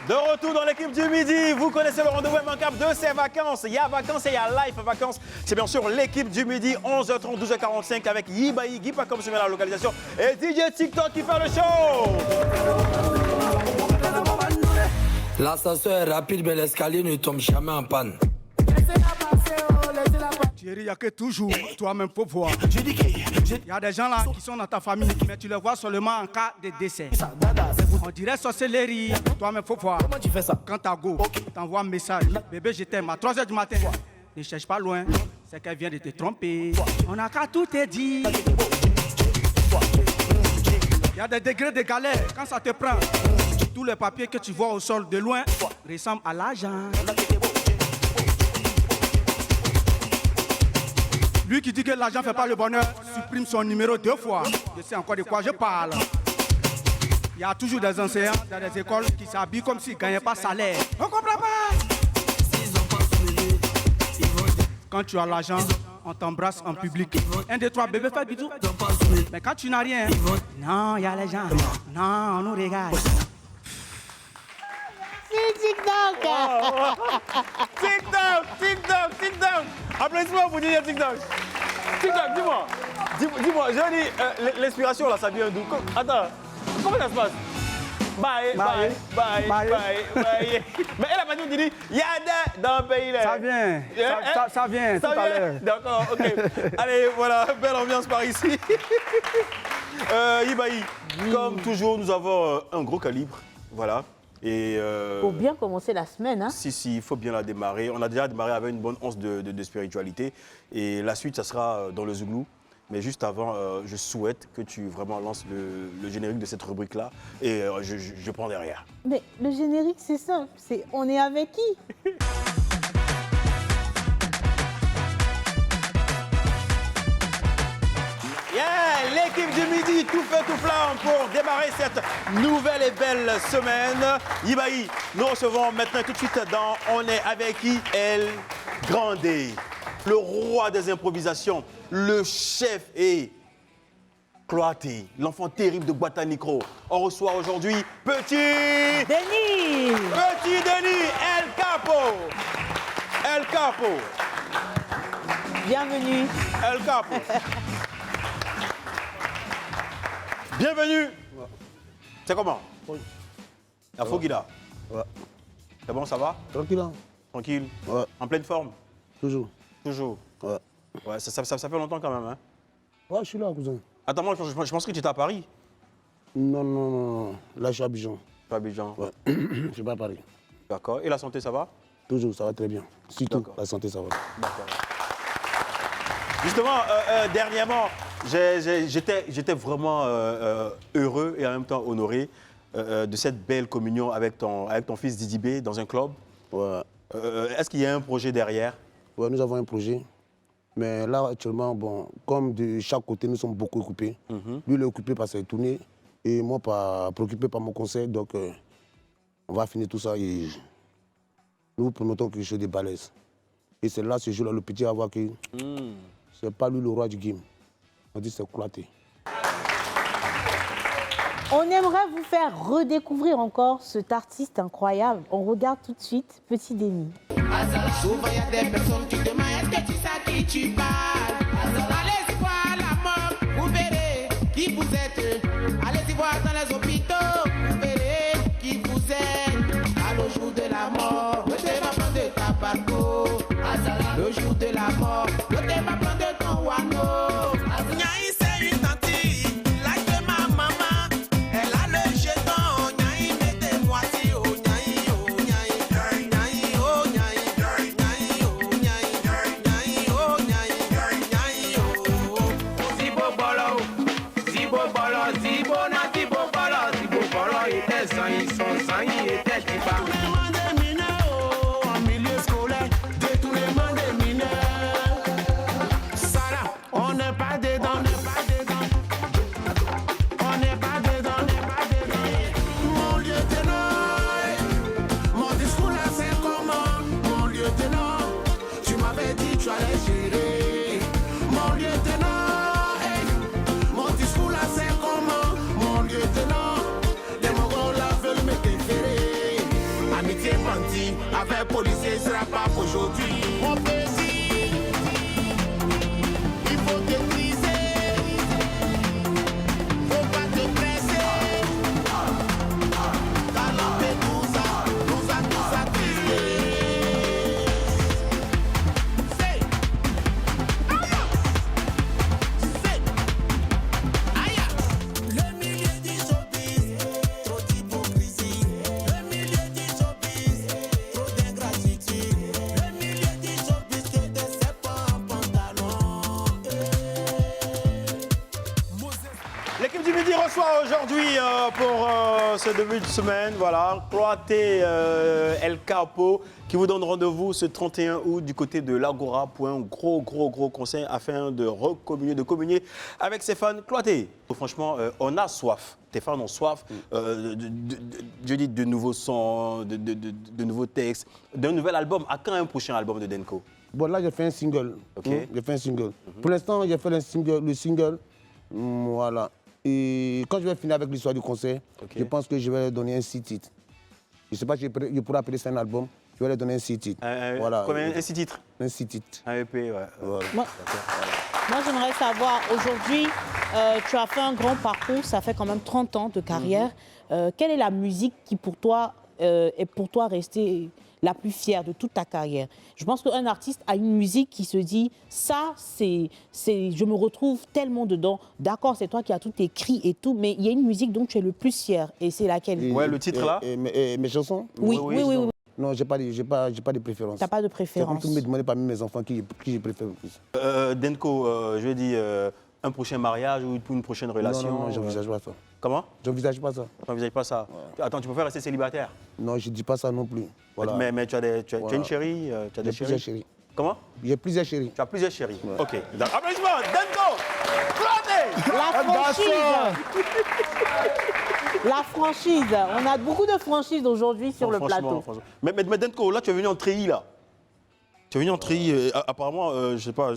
De retour dans l'équipe du midi, vous connaissez le rendez-vous immanquable de ces vacances. Il y a vacances et il y a live vacances. C'est bien sûr l'équipe du midi, 11h30, 12h45 avec Yibaï, Guy pas comme se met la localisation, et DJ TikTok qui fait le show. L'ascenseur est rapide, mais l'escalier ne tombe jamais en panne. Thierry, il n'y a que toujours toi-même pour voir. Il y a des gens là qui sont dans ta famille, mais tu les vois seulement en cas de décès. On dirait sorcellerie, toi-même faut voir. Comment tu fais ça? Quand t'as go, t'envoies un message. Bébé, je t'aime à 3h du matin. Ne cherche pas loin, c'est qu'elle vient de te tromper. On n'a qu'à tout te dire. Il y a des degrés de galère quand ça te prend. Tous les papiers que tu vois au sol de loin ressemblent à l'argent. Lui qui dit que l'argent ne fait pas le bonheur, supprime son numéro 2 fois. Je sais encore de quoi je parle. Il y a toujours des enseignants dans des écoles qui s'habillent comme s'ils ne gagnaient pas salaire. On ne comprend pas. Quand tu as l'argent, on t'embrasse en public. 1, 2, 3, bébé, fais bisous. Mais quand tu n'as rien, non, il y a les gens. Non, on nous regarde. TikTok. TikTok. Applaudissements pour Didier TikTok. TikTok, dis-moi, j'ai dit, l'inspiration là, ça vient d'où? Attends, comment ça se passe? Bye. Mais elle a pas dit, Didi, il y a des dans le pays là. Ça vient, ça vient tout à l'heure. D'accord, ok. Allez, voilà, belle ambiance par ici. Ibaï, comme toujours, nous avons un gros calibre, voilà. Et Faut bien commencer la semaine, hein? Si, il faut bien la démarrer. On a déjà démarré avec une bonne once de spiritualité. Et la suite, ça sera dans le Zouglou. Mais juste avant, je souhaite que tu vraiment lances le générique de cette rubrique-là. Et je prends derrière. Mais le générique, c'est simple. C'est on est avec qui? Yeah, l'équipe du midi, tout feu, tout flamme pour démarrer cette nouvelle et belle semaine. Ibaï, nous recevons maintenant tout de suite dans On est avec qui? El Grande, le roi des improvisations, le chef et Cloaté, l'enfant terrible de Guatanicro. On reçoit aujourd'hui Petit Denis. El Capo. Bienvenue. El Capo. Bienvenue. Ouais. C'est comment? Oui. La Fogida. Ouais. C'est bon, ça va? Tranquille, hein? Tranquille? Ouais. En pleine forme? Toujours. Ouais. Ouais, ça fait longtemps quand même, hein? Ouais, je suis là, cousin. Attends, moi, je pense que tu étais à Paris. Non. Là, je suis à Abidjan. Tu es à Abidjan? Ouais. Je suis pas à Paris. D'accord. Et la santé, ça va? Toujours, ça va très bien. Surtout, la santé, ça va. D'accord. Justement, dernièrement, j'étais vraiment heureux et en même temps honoré de cette belle communion avec ton fils Didibé dans un club. Ouais. Est-ce qu'il y a un projet derrière? Ouais, nous avons un projet. Mais là, actuellement, bon, comme de chaque côté, nous sommes beaucoup occupés. Lui, il est occupé par ses tournées et moi, préoccupé par mon conseil. Donc, on va finir tout ça et nous promettons quelque chose de balèze. Et c'est là, ce jour-là, le petit va voir que c'est pas lui le roi du game. On dit c'est Cloaté. On aimerait vous faire redécouvrir encore cet artiste incroyable. On regarde tout de suite Petit Denis. Souvent il y a des personnes qui demandent est-ce que tu sais à qui tu parles. Allez-y voir la mort, vous verrez qui vous êtes. Allez-y voir dans les hôpitaux, vous verrez qui vous êtes. À le jour de la mort, le thème va prendre de ta parcours. Le jour de la mort, le thème va prendre de ton wano. Nyaï c'est une tantille, like de ma maman. Elle a le jeton, Nyaï mettez-moi si oh Nyaï, oh Nyaï, Nyaï, oh Nyaï, Nyaï, oh Nyaï, Nyaï, oh Nyaï, oh. Zibo bolo, zibo na zibo bolo, était sans, ils sont sans, ils étaient tipa. En milieu scolaire, détournement des mineurs. Sarah, on n'est pas dedans, on n'est pas dedans. Mon lieutenant, mon discours là c'est comment? Mon lieutenant, tu m'avais dit tu allais gérer. Mon lieutenant, mon discours là c'est comment? Mon lieutenant, les Mongols là veulent me déférer. Amitié bandit, avec policier sera pas pour aujourd'hui. Mon petit, il faut te briser, faut pas te presser. Galamper tout ça trisé. C'est, aïe, le milieu du showbiz, trop d'hypocrisie. Le milieu du showbiz, trop d'ingratitude. Le milieu du showbiz, que des serpents en pantalon. L'équipe du midi reçoit aujourd'hui pour ce début de semaine, voilà, Cloaté El Capo qui vous donne rendez-vous ce 31 août du côté de l'Agora pour un gros conseil afin de communier avec ses fans. Cloaté, franchement, on a soif. Tes fans ont soif je dis de nouveaux sons, de nouveaux textes, d'un nouvel album. À quand un prochain album de Denko? Bon, là, j'ai fait un single. Ok. J'ai fait un single. Pour l'instant, j'ai fait le single. Voilà. Et quand je vais finir avec l'histoire du concert, je pense que je vais donner un 6 titres. Je ne sais pas si je pourrais appeler ça un album. Je vais leur donner un 6 titres. Voilà. Combien? Un 6 titres? Un 6 titres. Un EP, ouais. Voilà. Moi, j'aimerais savoir, aujourd'hui, tu as fait un grand parcours, ça fait quand même 30 ans de carrière. Quelle est la musique qui, pour toi, est pour toi restée la plus fière de toute ta carrière? Je pense qu'un artiste a une musique qui se dit, ça, je me retrouve tellement dedans. D'accord, c'est toi qui as tout écrit et tout, mais il y a une musique dont tu es le plus fier, et c'est laquelle? Ouais, le titre là. Mes chansons? Oui. Non, j'ai pas de préférence. T'as pas de préférence? C'est comme tu me demandais parmi mes enfants qui je préfère le plus. Denko, je veux dire, un prochain mariage ou une prochaine relation? Non, j'envisage pas ça. Comment? J'envisage pas ça. J'envisage pas ça. Ouais. Attends, tu préfères rester célibataire? Non, je dis pas ça non plus. Voilà. Mais tu as une chérie? Tu as des plusieurs chéris. Comment? J'ai plusieurs chéris. Tu as plusieurs chéris. Ouais. Ok. Applaudissements, Denko! La franchise! La franchise. On a beaucoup de franchises aujourd'hui sur le plateau. Mais Denko, là, tu es venu en treillis, là. Tu es venu en treillis. Apparemment, je sais pas,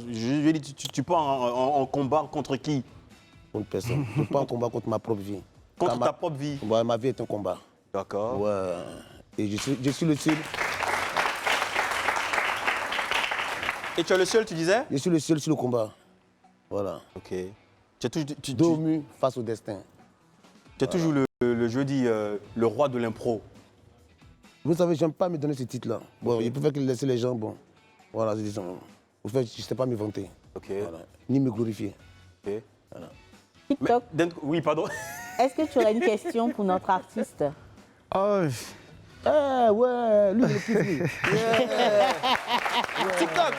tu pars en combat contre qui? Contre personne. Je pars en combat contre ma propre vie. Contre ta propre vie? Ouais, ma vie est un combat. D'accord. Ouais. Et je suis le seul. Et tu es le seul, tu disais? Je suis le seul sur le combat. Voilà. Ok. Dos nu face au destin. Tu es toujours le jeudi, le roi de l'impro. Vous savez, j'aime pas me donner ce titre-là. Bon, il préfère laisser les gens, bon. Voilà, je ne sais pas me vanter. Ok. Voilà. Ni me glorifier. Ok. Voilà. TikTok. Oui, pardon. Est-ce que tu aurais une question pour notre artiste? Ouais, lui, il est plus. TikTok.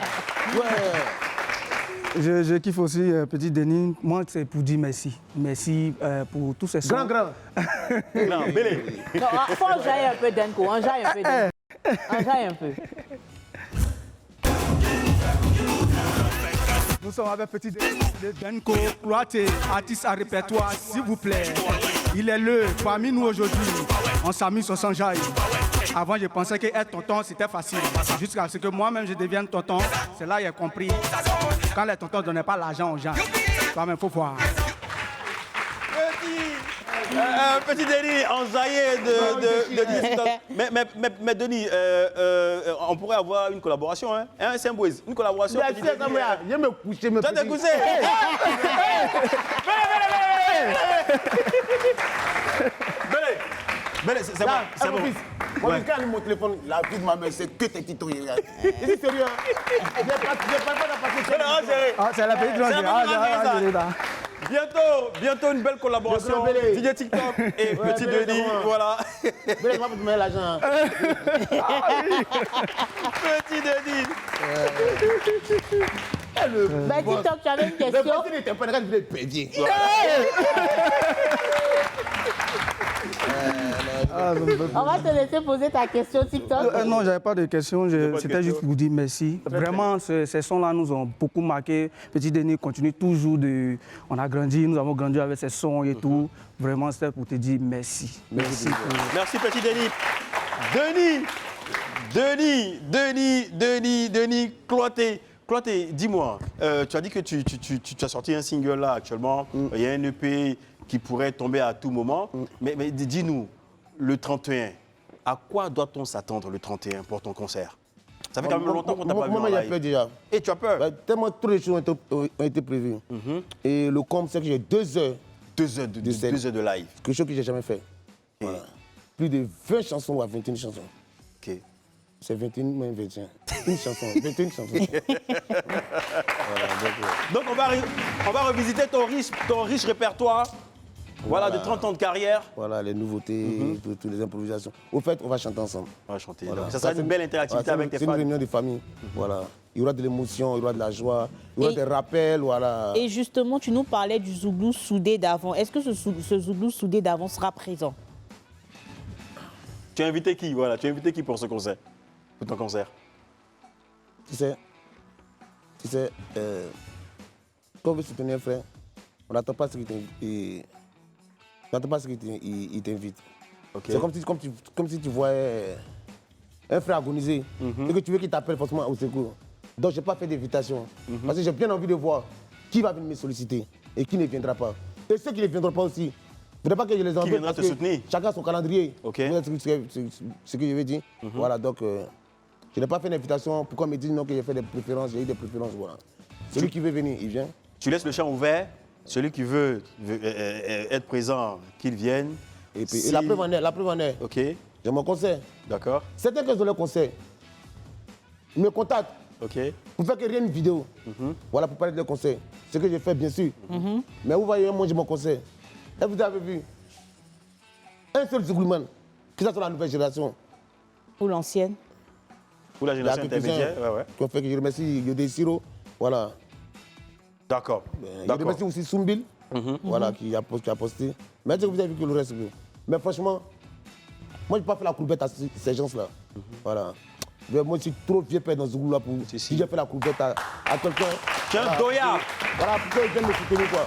Ouais. Je kiffe aussi Petit Denis. Moi, c'est pour dire merci. Merci pour tous ces sons. Grand. Non, Bélé. Non, faut enjailler un peu, Denko. Enjaille un peu, Denko. Enjaille un peu. Nous sommes avec Petit Denko Cloité, artiste à répertoire, s'il vous plaît. Il est le parmi nous aujourd'hui. On s'amuse, on s'enjaille. Avant, je pensais que être tonton, c'était facile. Jusqu'à ce que moi-même, je devienne tonton. C'est là que j'ai compris. Quand les tontons ne donnaient pas l'argent aux gens, toi-même, il faut voir. Petit Denis, enjaillé de TikTok. Mais Denis, on pourrait avoir une collaboration, hein? Saint-Boise, une collaboration. Viens me coucher, me toi, t'es couché. Bélé, c'est bon. Moi, quand il mon téléphone, la vie de ma mère, c'est que tes tutoriels. C'est sérieux. Je n'ai pas de c'est la petite langue. Bientôt une belle collaboration. DJ TikTok et Petit Denis, voilà. Bélé, va vous donner l'argent. Petit Denis. Bah, TikTok, tu avais une question? Le petit n'était pas de pédier. On va te laisser poser ta question TikTok. Non, j'avais pas de question. C'était juste pour vous dire merci. Vraiment, ces sons-là nous ont beaucoup marqué. Petit Denis continue toujours de... On a grandi, nous avons grandi avec ces sons et tout. Vraiment, c'était pour te dire merci. Merci. Merci, Petit Denis. Denis, Cloité, dis-moi, tu as dit que tu as sorti un single là actuellement. Il y a un EP qui pourrait tomber à tout moment. Mais dis-nous, le 31, à quoi doit-on s'attendre le 31 pour ton concert? Ça fait quand même longtemps qu'on t'a pas vu en Moi, live. j'ai peur déjà. Et tu as peur? Tellement toutes les choses ont été prévues. Et le comble, c'est que j'ai 2 heures. 2 heures de live. Quelque chose que j'ai jamais fait. Voilà. Plus de 20 chansons à 21 chansons. Ok. C'est 21, même 21. Une chanson, 21 chansons. Voilà, donc on va revisiter ton riche répertoire. Voilà, de 30 ans de carrière. Voilà, les nouveautés, toutes les improvisations. Au fait, on va chanter ensemble. On va chanter. Voilà. Donc, ça sera une belle interactivité avec tes fans. C'est une réunion de famille. Voilà. Il y aura de l'émotion, il y aura de la joie, il y aura des rappels. Voilà. Et justement, tu nous parlais du Zouglou soudé d'avant. Est-ce que ce Zouglou soudé d'avant sera présent? Tu as invité qui? Voilà, tu as invité qui pour ce concert? Pour ton concert? Tu sais, quand on veut soutenir un frère, on n'attend pas ce qu'il t'invite. Okay. C'est comme si tu voyais un frère agoniser et que tu veux qu'il t'appelle forcément au secours. Donc je n'ai pas fait d'invitation. Parce que j'ai bien envie de voir qui va venir me solliciter et qui ne viendra pas. Et ceux qui ne viendront pas aussi, faudrait pas que je les envoie. Qui viendra te soutenir? Chacun son calendrier. Ok. Ce que je veux dire. Voilà, donc je n'ai pas fait d'invitation. Pourquoi me dire non que j'ai fait des préférences? J'ai eu des préférences, voilà. Celui qui veut venir, il vient. Tu laisses le champ ouvert. Celui qui veut être présent, qu'il vienne. Et puis, la preuve en est. Ok. J'ai mon conseil. D'accord. Certains que je leur conseille, ils me contactent. Ok. Pour faire que rien une vidéo. Voilà, pour parler de leur conseil. Ce que j'ai fait, bien sûr. Mais vous voyez, moi, j'ai mon conseil. Et vous avez vu, un seul Zouglouman, que ça soit la nouvelle génération. Ou l'ancienne. Ou la génération intermédiaire. Ouais. Qui fait que je remercie Yodé Siro. Voilà. D'accord. Je remercie aussi Soumbil, voilà, qui a posté. Mais vous avez vu que le reste. Mais franchement, moi, je n'ai pas fait la courbette à ces gens-là. Voilà. Moi, je suis trop vieux père dans ce groupe-là pour. Si j'ai fait la courbette à quelqu'un. Tu es un doya. Voilà, pour qu'ils viennent me soutenir, quoi.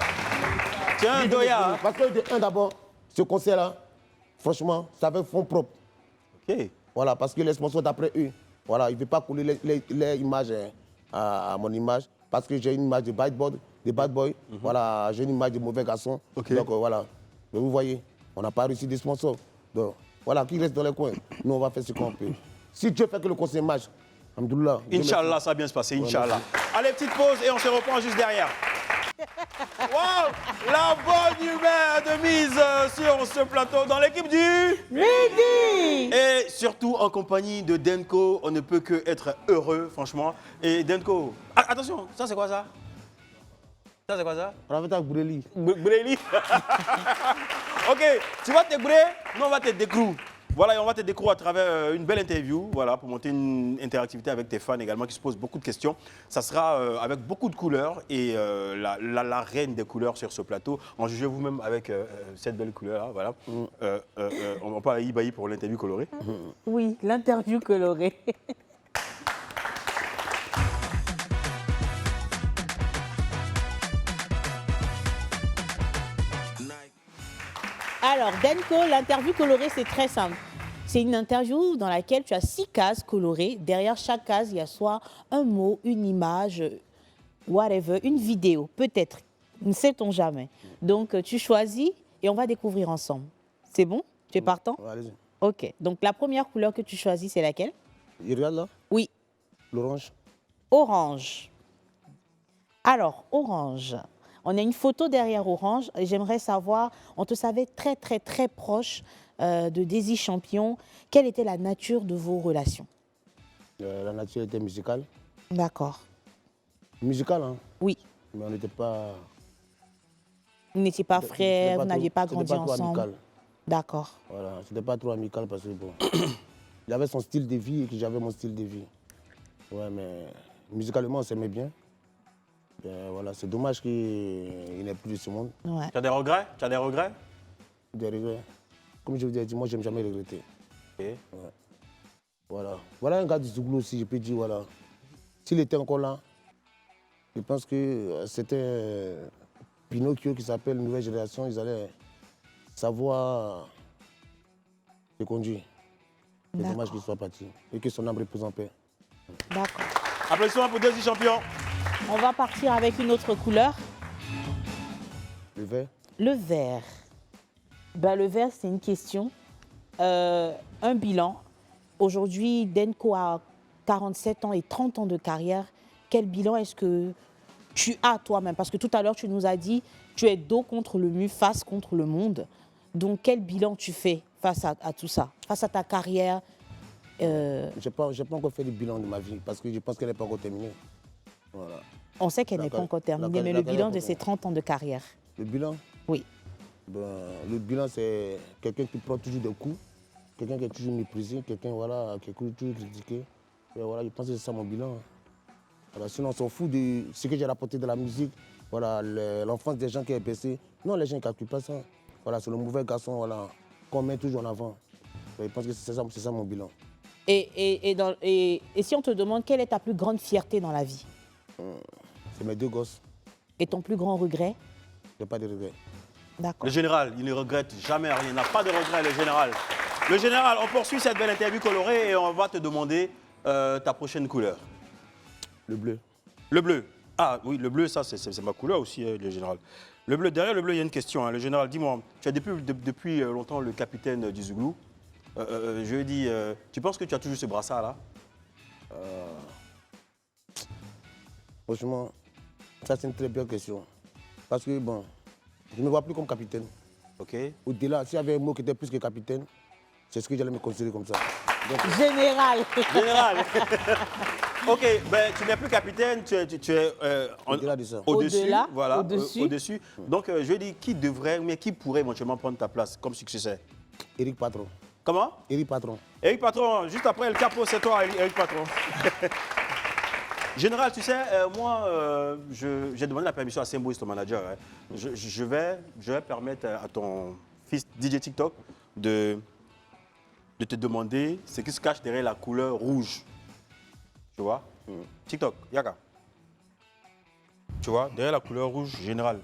Tu es un doya. Parce que, d'abord, ce concert-là, franchement, ça fait fond propre. Ok. Voilà, parce que les sponsors, d'après eux, voilà, ils ne veulent pas coller les images à mon image. Parce que j'ai une image de bad boy. Voilà, j'ai une image de mauvais garçon. Okay. Donc voilà. Mais vous voyez, on n'a pas réussi des sponsors. Donc voilà, qui reste dans les coins. Nous, on va faire ce qu'on peut. Si Dieu fait que le conseil marche, alhamdoulilah. Inch'Allah, ça va bien se passer, Inch'Allah. Allez, petite pause et on se reprend juste derrière. Wow, la bonne humeur de mise sur ce plateau dans l'équipe du Midi. Et surtout en compagnie de Denko, on ne peut que être heureux, franchement. Et Denko, attention, ça c'est quoi ça? Ça c'est quoi ça? On va faire avec Boureli. Boureli. Ok, tu vas te brûler, nous on va te décrou. Voilà, et on va te découvrir à travers une belle interview, voilà, pour monter une interactivité avec tes fans également qui se posent beaucoup de questions. Ça sera avec beaucoup de couleurs et la reine des couleurs sur ce plateau. En jugez vous-même avec cette belle couleur, voilà. On peut aller y pour l'interview colorée. Oui, l'interview colorée. Alors, Denko, l'interview colorée, c'est très simple. C'est une interview dans laquelle tu as 6 cases colorées. Derrière chaque case, il y a soit un mot, une image, whatever, une vidéo, peut-être. Ne sait-on jamais. Donc, tu choisis et on va découvrir ensemble. C'est bon? Tu es partant? Allez-y. Ok. Donc, la première couleur que tu choisis, c'est laquelle? Il regarde là? Oui. L'orange. Orange. Alors, orange. On a une photo derrière orange. J'aimerais savoir, on te savait très, très, très proche de Désy Champion. Quelle était la nature de vos relations? La nature était musicale. D'accord. Musicale, hein? Oui. Mais on n'était pas... Vous n'étiez pas frères, vous n'aviez pas grandi ensemble. D'accord. Voilà, c'était pas trop amical parce que bon, il avait son style de vie et que j'avais mon style de vie. Ouais, mais musicalement, on s'aimait bien. Ben, voilà, c'est dommage qu'il n'ait plus de ce monde. Ouais. Tu as des regrets? Tu as des regrets? Des regrets. Comme je vous ai dit, moi, j'aime jamais regretter. Okay. Ouais. Voilà. Voilà un gars du Zouglou aussi, je peux dire, voilà. S'il était encore là, je pense que c'était Pinocchio qui s'appelle Nouvelle Génération, ils allaient savoir se conduire. C'est dommage qu'il soit parti et que son âme repose en paix. D'accord. Applaudissements pour Désy Champion. On va partir avec une autre couleur. Le vert. Le vert. Ben, le vert, c'est une question. Un bilan. Aujourd'hui, Denko a 47 ans et 30 ans de carrière. Quel bilan est-ce que tu as toi-même? Parce que tout à l'heure, tu nous as dit tu es dos contre le mur, face contre le monde. Donc, quel bilan tu fais face à tout ça? Face à ta carrière Je n'ai pas encore fait le bilan de ma vie parce que je pense qu'elle n'est pas encore terminée. Voilà. On sait qu'elle n'est pas encore terminée, mais le bilan de ses 30 ans de carrière. Le bilan? Oui. Ben, le bilan, c'est quelqu'un qui prend toujours des coups, quelqu'un qui est toujours méprisé, quelqu'un voilà, qui est toujours critiqué. Et voilà, je pense que c'est ça mon bilan. Voilà, sinon, on s'en fout de ce que j'ai rapporté de la musique, voilà, l'enfance des gens qui est baissée. Non, les gens ne calculent pas ça. Voilà, c'est le mauvais garçon voilà, qu'on met toujours en avant. Et je pense que c'est ça mon bilan. Et si on te demande quelle est ta plus grande fierté dans la vie? C'est mes 2 gosses. Et ton plus grand regret? Je n'ai pas de regrets. D'accord. Le général, il ne regrette jamais rien. Il n'a pas de regret, le général. Le général, on poursuit cette belle interview colorée et on va te demander ta prochaine couleur. Le bleu. Le bleu. Ah oui, le bleu, ça, c'est ma couleur aussi, le général. Le bleu, derrière le bleu, il y a une question. Hein. Le général, dis-moi, tu es depuis longtemps le capitaine du Zouglou. Je lui ai dit, tu penses que tu as toujours ce brassard-là? Franchement, ça c'est une très belle question. Parce que bon, je ne me vois plus comme capitaine. Ok. Au-delà, s'il y avait un mot qui était plus que capitaine, c'est ce que j'allais me considérer comme ça. Donc, Général. Général. Ok, ben, tu n'es plus capitaine, tu es au-delà de ça. au-dessus. Au-delà, Voilà, au-dessus. au-dessus. Donc, je lui ai dit, qui devrait, mais qui pourrait éventuellement prendre ta place comme successeur? Éric Patron. Comment? Éric Patron. Éric Patron, juste après le capot, c'est toi, Éric Patron. Général, tu sais, moi, j'ai demandé la permission à Sembois, ton manager. Hein. Je vais permettre à ton fils DJ TikTok de te demander ce qui se cache derrière la couleur rouge. Tu vois? TikTok, Yaka. Tu vois, derrière la couleur rouge, Général,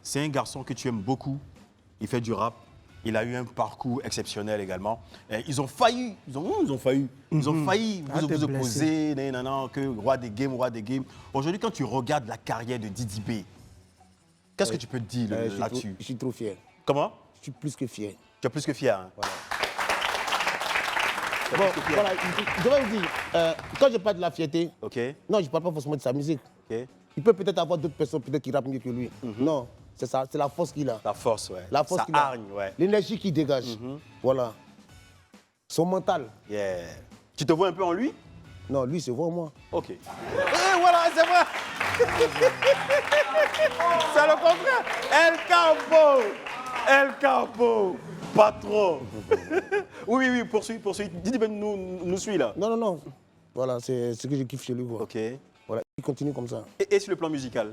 c'est un garçon que tu aimes beaucoup. Il fait du rap. Il a eu un parcours exceptionnel également. Et ils ont failli vous opposer, que roi des games. Aujourd'hui, quand tu regardes la carrière de Didi B, qu'est-ce que tu peux te dire là-dessus? Je suis trop fier. Comment? Je suis plus que fier. Tu es plus que fier. Hein? Voilà. Bon, voilà, je vais vous dire, quand je parle de la fierté, non, je ne parle pas forcément de sa musique. Il peut peut-être avoir d'autres personnes qui rappent mieux que lui. Non, c'est ça, c'est la force qu'il a. La force, ouais. La force qu'il a. Hargne, ouais. L'énergie qu'il dégage. Voilà. Son mental. Yeah. Tu te vois un peu en lui? Non, lui, se voit en moi. Ok. Et voilà, c'est vrai. C'est le contraire. El Capo. Patron. Oui, poursuis. Didi Ben nous suit là. Non. Voilà, c'est ce que je kiffe chez lui. Quoi. Ok. Voilà, il continue comme ça. Et sur le plan musical?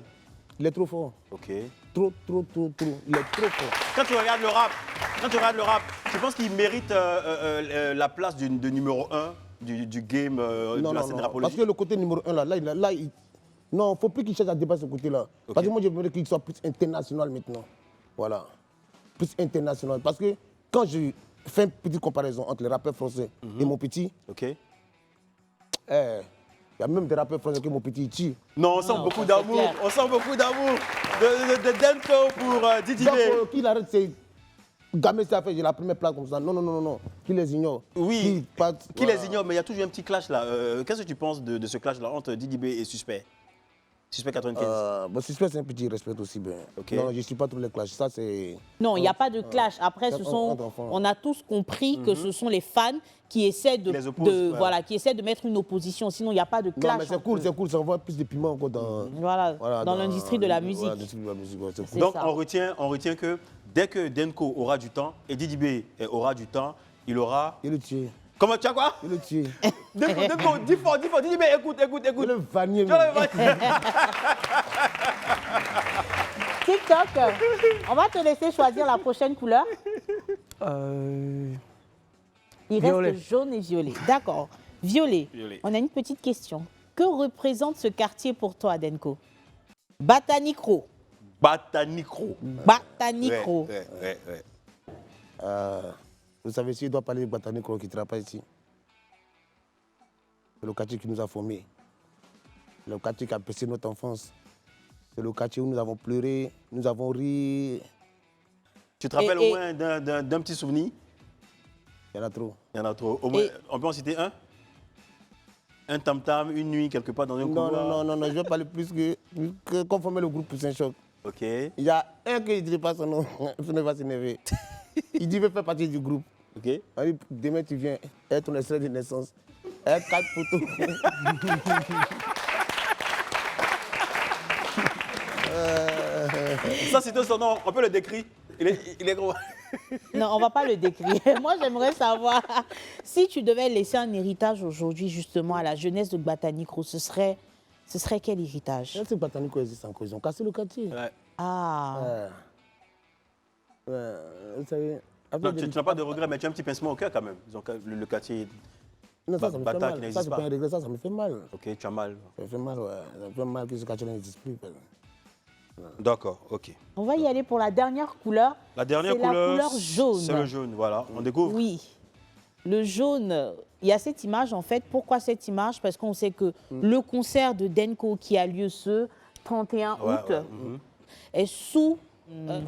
Il est trop fort. Ok. Trop. Il est trop fort. Quand tu regardes le rap, tu penses qu'il mérite la place de numéro 1 du game de la scène rapologie? Parce que le côté numéro 1 là, il non, il ne faut plus qu'il cherche à dépasser ce côté-là. Okay. Parce que moi, je voudrais qu'il soit plus international maintenant. Voilà. Plus international. Parce que quand je fais une petite comparaison entre les rappeurs français et mon petit, il y a même des rappeurs français que mon petit tue. Non, on sent beaucoup d'amour. On sent beaucoup d'amour de Denko pour Didi B. Donc, qu'il arrête ces gamins, ça fait, j'ai la première place comme ça. Non. Qu'il les ignore. Oui, qu'il les ignore, mais il y a toujours un petit clash là. Qu'est-ce que tu penses de ce clash là entre Didi B et Suspect? Suspect 95. Suspect, c'est un petit respect aussi. Ben. Non, je ne suis pas tous les clashs. Ça, c'est... Non, il n'y a pas de clash. Après, on a tous compris que ce sont les fans qui essaient qui essaient de mettre une opposition. Sinon, il n'y a pas de clash. Non, mais c'est cool. Ça envoie plus de piment encore dans... dans l'industrie de la musique. Donc, on retient que dès que Denko aura du temps et Didi B aura du temps, il aura... Il le tue. Comment tu as quoi? Il le tue. Denko, dis fort. Didi B, écoute. Le vanier. TikTok, on va te laisser choisir la prochaine couleur. Il reste jaune et violet. D'accord. Violet. On a une petite question. Que représente ce quartier pour toi, Denko? Batanicro. Vous savez, s'il doit parler de Batanicro qui ne travaille pas ici, c'est le quartier qui nous a formés. Le quartier qui a percé notre enfance. C'est le quartier où nous avons pleuré, nous avons ri. Tu te rappelles au moins d'un petit souvenir? Il y en a trop. Au moins, on peut en citer un? Un tam-tam, une nuit, quelque part dans un couloir? Non, je vais parler plus que conformer le groupe pour Saint-Choc. Ok. Il y a un qui ne dirait pas son nom, il ne va s'énerver. Il dit, veut faire partie du groupe. Ok. Dit, demain, tu viens, être ton extrait de naissance. 4 photos. Ça, c'est son nom, on peut le décrire. Il est gros. Non, on ne va pas le décrire. Moi, j'aimerais savoir, si tu devais laisser un héritage aujourd'hui, justement, à la jeunesse de Batanicro, ce serait quel héritage? C'est que Batanicro existe encore, ils ont cassé le quartier. Ouais. Vous savez... Non, tu n'as pas de regret, mais tu as un petit pincement au cœur quand même. Ils ont le quartier... Non, ça me fait mal. Ça, c'est pas un regret, ça me fait mal. Ok, tu as mal. Ça me fait mal, ouais. Ça me fait mal que ce quartier n'existe plus. D'accord, ok. On va y aller pour la dernière couleur. La dernière couleur, la couleur jaune. C'est le jaune, voilà. On découvre. Oui. Le jaune, il y a cette image en fait. Pourquoi cette image? Parce qu'on sait que le concert de Denko qui a lieu ce 31 août est sous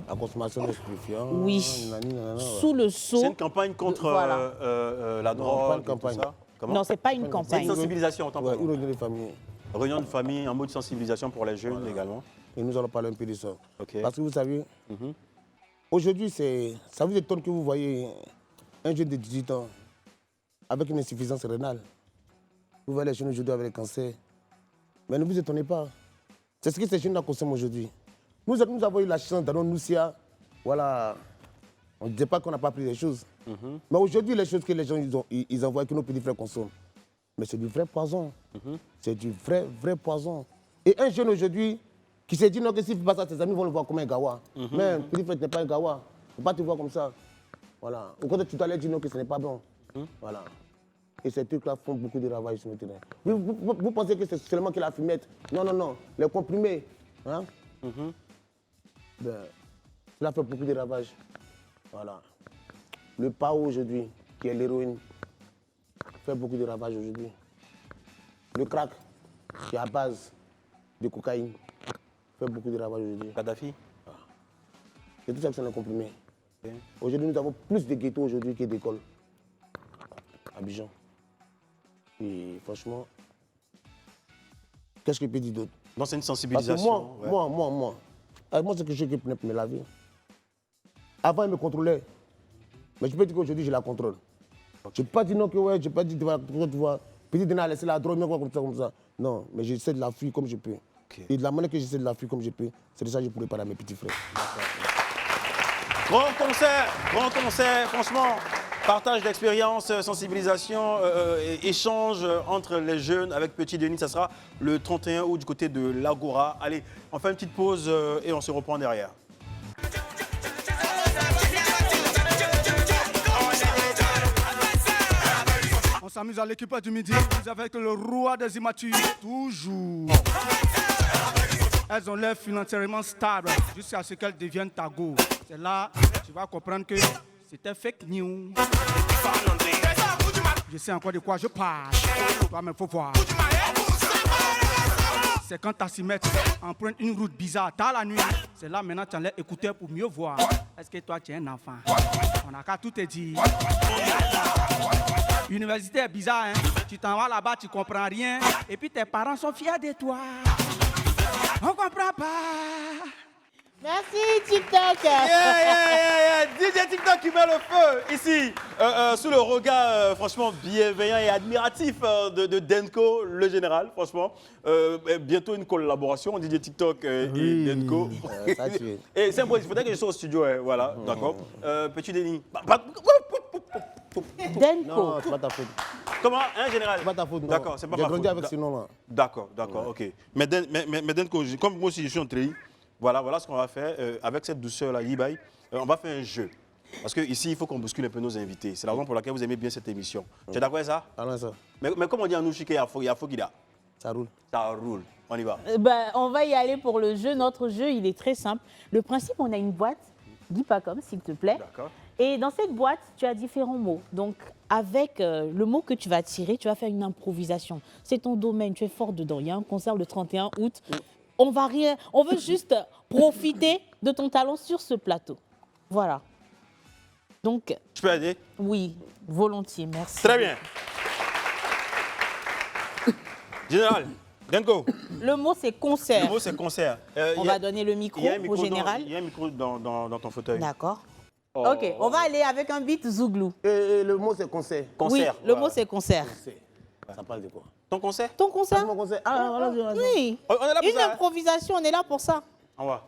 La consommation de stupéfiants. Oui. Ouais. Sous le sceau. C'est une campagne contre la drogue. Pas une campagne. Tout ça. Comment? Non, c'est pas une C'est campagne. une sensibilisation, autant pour Ouais, nous. une réunion de famille. Réunion de famille, un mot de sensibilisation pour les jeunes également. Et nous allons parler un peu de ça. Ok. Parce que vous savez, aujourd'hui, ça vous étonne que vous voyez un jeune de 18 ans avec une insuffisance rénale. Vous voyez les jeunes aujourd'hui avec les cancers. Mais ne vous étonnez pas. C'est ce que ces jeunes-là consomment aujourd'hui. Nous avons eu la chance dans nos Noussia. Voilà. On ne disait pas qu'on n'a pas pris les choses. Mais aujourd'hui, les choses que les gens ils envoient, que nos petits frères consomment, mais c'est du vrai poison. C'est du vrai poison. Et un jeune aujourd'hui qui s'est dit non, que s'il ne fait pas ça, ses amis vont le voir comme un gawa. Mais petit frère, tu n'es pas un gawa. Il ne faut pas te voir comme ça. Voilà. Au contraire, tu dois aller dire non, que ce n'est pas bon. Voilà. Et ces trucs-là font beaucoup de ravages sur le terrain. Vous pensez que c'est seulement que la fumette? Non, non, non. Les comprimés. Hein? Ben, cela fait beaucoup de ravages. Voilà. Le PAO aujourd'hui, qui est l'héroïne, fait beaucoup de ravages aujourd'hui. Le crack, qui est à base de cocaïne, fait beaucoup de ravages aujourd'hui. Kadhafi. C'est tout ça que c'est un comprimé. Aujourd'hui, nous avons plus de ghettos aujourd'hui que d'écoles. À Abidjan. Et franchement, qu'est-ce que je peux dire d'autre? Donc c'est une sensibilisation. Parce que moi, c'est quelque chose qui peut me laver. Avant, il me contrôlait. Mais je peux dire qu'aujourd'hui, je la contrôle. Je ne peux pas dire non, que ouais, je ne peux pas dire, tu vois, petit Dina a laissé la drogue, comme ça. Non, mais j'essaie de la fuir comme je peux. Et de la manière que j'essaie de la fuir comme je peux, c'est de ça que je pourrais parler à mes petits frères. Grand concert, franchement, partage d'expérience, sensibilisation, échange entre les jeunes avec Petit Denis, ça sera le 31 août du côté de l'Agora. Allez, on fait une petite pause et on se reprend derrière. On s'amuse à l'équipe du midi, avec le roi des immatures, toujours. Elles ont l'air financièrement stables jusqu'à ce qu'elles deviennent ta go. C'est là que tu vas comprendre que c'était fake news. Je sais encore de quoi je parle. Toi-même, faut voir. C'est quand tu s'y mettre, emprunte une route bizarre tard la nuit. C'est là maintenant tu enlèves écouteur pour mieux voir. Est-ce que toi tu es un enfant? On n'a qu'à tout te dire. L'université est bizarre, hein? Tu t'en vas là-bas, tu comprends rien. Et puis tes parents sont fiers de toi. On comprend pas. Merci TikTok. DJ TikTok qui met le feu ici, sous le regard franchement bienveillant et admiratif de Denko, le général, franchement. Bientôt une collaboration, DJ TikTok et Denko. Et c'est impossible, il faudrait que je sois au studio, voilà, d'accord. Petit Denis. Denko. Non, c'est pas ta faute. Comment, hein, général? C'est pas ta faute, non. D'accord, c'est pas ma J'ai faute. grandi avec ce nom-là. D'accord, ok. Mais Denko, comme moi aussi je suis en tri, voilà ce qu'on va faire. Avec cette douceur-là, Yibai, on va faire un jeu. Parce qu'ici, il faut qu'on bouscule un peu nos invités. C'est la raison pour laquelle vous aimez bien cette émission. Tu es d'accord avec ça? Ah non, ça. Mais comme on dit en Nouchike, il y a Fokida. Ça roule. Ça roule. On y va. On va y aller pour le jeu. Notre jeu, il est très simple. Le principe, on a une boîte. Dis pas comme, s'il te plaît. D'accord. Et dans cette boîte, tu as différents mots. Donc, avec le mot que tu vas tirer, tu vas faire une improvisation. C'est ton domaine, tu es fort dedans. Il y a un concert le 31 août. On veut juste profiter de ton talent sur ce plateau. Voilà. Donc. Je peux aider? Oui, volontiers, merci. Très bien. Général, Denko. Le mot, c'est concert. Le mot, c'est concert. On va donner le micro au général. Il y a un micro dans ton fauteuil. D'accord. Oh. Ok, on va aller avec un beat zouglou. Et le mot, c'est concert. Concert. Oui, le mot, c'est concert. Ça parle de quoi? Ton concert? Ton concert? Ah, mon concert. Ah, voilà, oui. On est là pour une ça, improvisation, on est là pour ça. On va.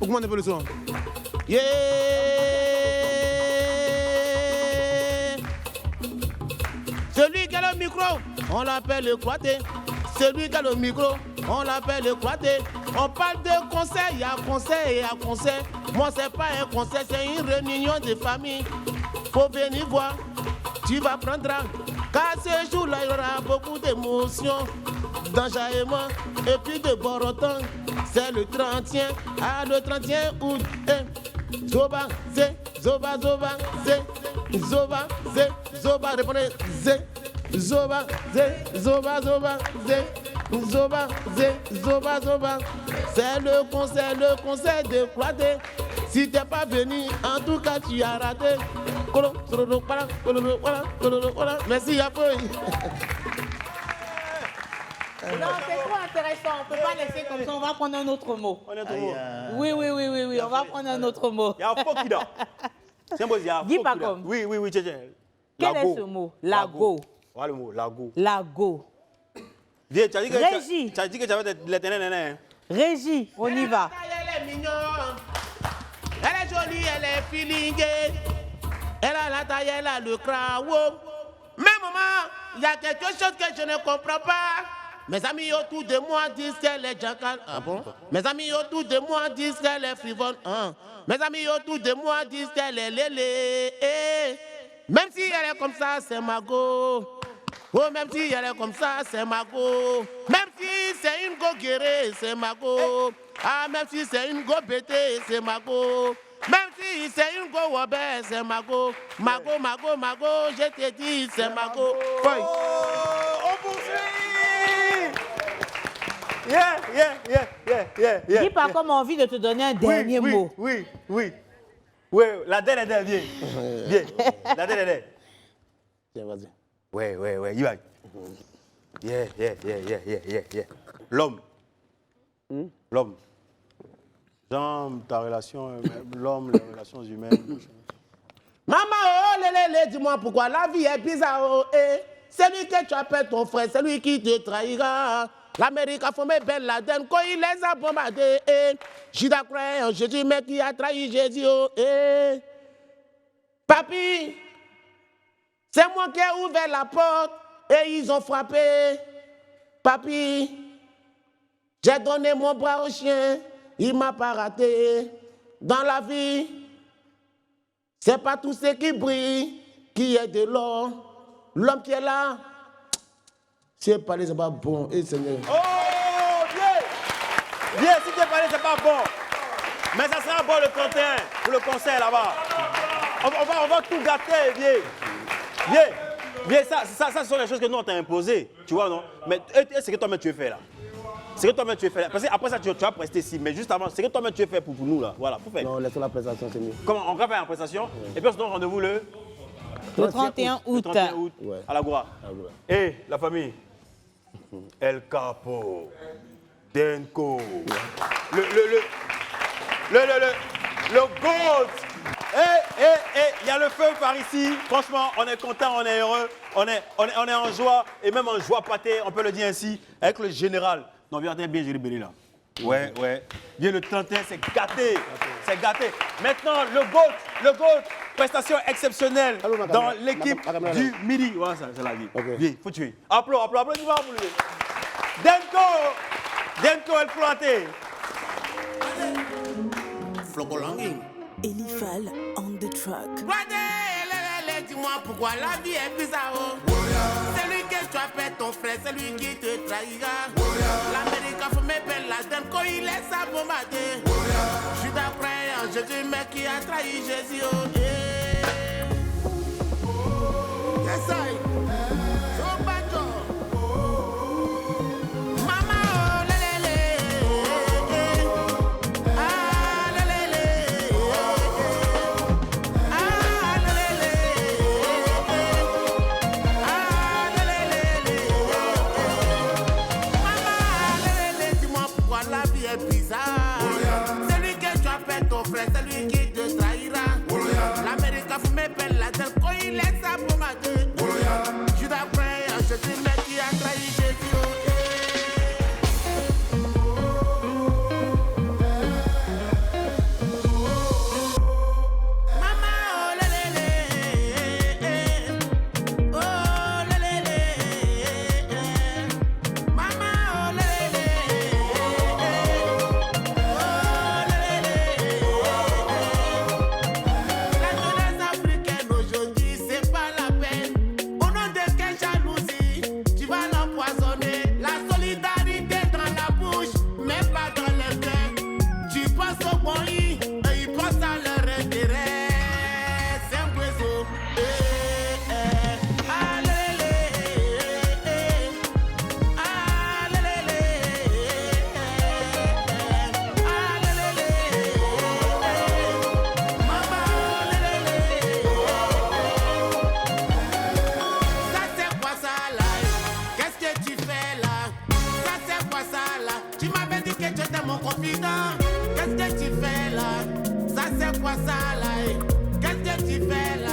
Augmente un peu le son. Yeah! Celui qui a le micro, on l'appelle le croaté. Celui qui a le micro, on l'appelle le croaté. On parle de concert, il y a concert et il y a concert. Moi, c'est pas un concert, c'est une réunion de famille. Faut venir voir, tu vas prendre. Car ce jour-là, il y aura beaucoup d'émotions, d'enjaillement et puis de boroton. C'est le 31, le 31 août. Zoba, zé, zoba, zoba, zé, zoba, zé, zoba, répondez, zé, Zoba, zé, zoba, zoba, zé. Zoba, zé, zoba, zoba. C'est le concert de Croaté. Si t'es pas venu, en tout cas tu as raté. Merci Yapoy. Non, c'est trop intéressant. On ne peut pas laisser comme ça. On va prendre un autre mot. Oui, on va prendre un autre mot. Il y a un faux qui dort. C'est un beau, il y a un Dis faux pas qui dort. comme. Oui, tiens. Quel est ce mot? Lago. Voilà le mot, lago. Lago. Viens, tu as dit que Régie. tu as dit que tu avais les ténèbres. Régie, on y va. Elle est mignonne. Elle est jolie, elle est feelingée. Elle a la taille, elle a le crâne. Mais maman, il y a quelque chose que je ne comprends pas. Mes amis autour de moi disent qu'elle est jackal. Ah bon? Mes amis autour de moi disent qu'elle est frivole. Hein? Mes amis autour de moi disent qu'elle est lélé. Même si elle est comme ça, c'est Mago. Oh, même si elle est comme ça, c'est Mago. Même si c'est une go guérée, c'est Mago. Ah, même si c'est une go bêtée, c'est Mago. Même si c'est une go wabé, c'est Mago. Mago, je te dis, c'est Mago. On poursuit! Yeah. Dis pas comme envie de te donner un dernier mot. Oui, la dernière, viens. La dernière. Tiens, vas-y. Ouais, il va. Yeah. L'homme. L'homme. J'aime ta relation, l'homme, les relations humaines. Maman, oh, lélé, dis-moi pourquoi la vie est bizarre, oh, C'est lui que tu appelles ton frère, c'est lui qui te trahira. L'Amérique a formé Ben Laden quand il les a bombardés, Judas croyait en Jésus, mais qui a trahi Jésus, oh, Papi, c'est moi qui ai ouvert la porte et ils ont frappé. Papi, j'ai donné mon bras au chien, il m'a pas raté. Dans la vie, c'est pas tout ce qui brille qui est de l'or. L'homme qui est là, c'est pas c'est pas bon. Et Seigneur. Oh, viens, si t'es parlé, c'est pas bon. Mais ça sera bon le 31 pour le concert là-bas. On va tout gâter, viens, ça ce sont les choses que nous on t'a imposées, tu vois, non? Mais c'est que toi-même tu es fait là. C'est que toi-même tu es fait là. Parce qu'après ça, tu vas prester ici. Mais juste avant, c'est que toi-même tu es fait pour nous là. Voilà, pour faire. Non, laissons la prestation, c'est mieux. Comment? On va faire la prestation. Et puis on se donne rendez-vous le 31 août. Le 31 août, à la Goura. Et la famille, El Capo, Denko, le GOAT. Il y a le feu par ici. Franchement, on est content, on est heureux, on est en joie, et même en joie pâtée, on peut le dire ainsi, avec le général. Non, viens bien Julie Belly là. Ouais. Viens le 31, c'est gâté. C'est gâté. Maintenant, le GOAT, prestation exceptionnelle dans l'équipe du Midi. Voilà, c'est la vie. Viens, faut tuer. Applaudissements pour lui. Denko El Croaté. Elifal on the track. Dis-moi pourquoi la vie est bizarre. C'est lui que tu appelles ton frère, c'est lui qui te trahira. L'Amérique a formé Ben Laden quand il les a bombardés. Judas croyait en Jésus, mais qui a trahi Jésus. Yes, I. So bad, c'est lui qui te trahira. L'Amérique a fumé Ben Laden quand il laisse sa pommade. Judas croyait en Jésus, mais qui a trahi Jésus. La confident. Qu'est-ce que tu fais là? Ça c'est quoi ça là? Qu'est-ce que tu fais là?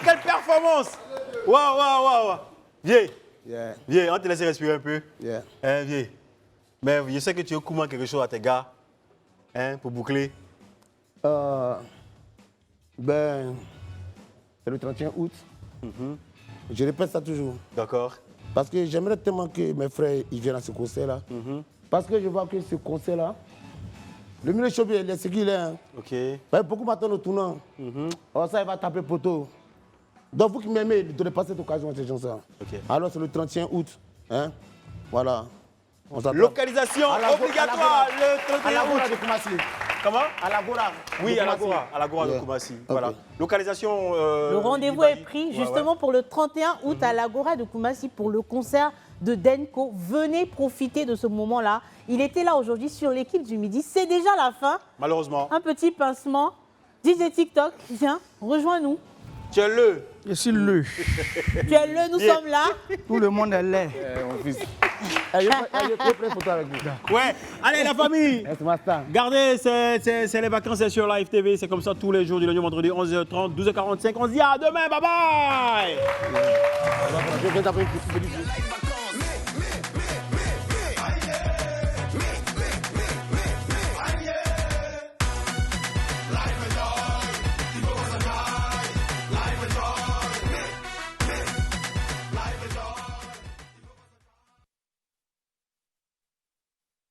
Quelle performance! Waouh! Viens, Yeah. viens, on te laisse respirer un peu. Yeah. Hein, viens. Mais je sais que tu recommandes quelque chose à tes gars, hein, pour boucler. Ben, c'est le 31 août. Je répète ça toujours. D'accord. Parce que j'aimerais tellement que mes frères ils viennent à ce concert-là. Parce que je vois que ce concert-là, le milieu showbiz, il est ce qu'il est. Hein. Ok. Ben, beaucoup m'attendent au tournant. Alors ça, il va taper poteau. Donc vous qui m'aimez, donnez pas cette occasion à ces gens-là. Ok. Alors c'est le 31 août. Hein? Voilà. On s'attend. Localisation À la- obligatoire à la- le 31 à la août. Gora de Koumassi. Comment? À la Gora. Oui, de à la Koumassi. Gora, à la Gora de Yeah. Koumassi. Ok. Voilà. Localisation. Le rendez-vous est pris justement pour le 31 août à l'Agora de Koumassi pour le concert de Denko. Venez profiter de ce moment-là. Il était là aujourd'hui sur l'équipe du midi. C'est déjà la fin. Malheureusement. Un petit pincement. DJ TikTok, viens, rejoins-nous. Tu es le. Je suis le. Tu es le, nous sommes là. Tout le monde est là. Mon fils. Je prends une photo avec vous. Ouais. Allez, la famille. Gardez, c'est les vacances, c'est sur Live TV. C'est comme ça tous les jours du lundi au vendredi, 11h30, 12h45. On se dit à demain. Bye bye. Je viens d'appeler une petite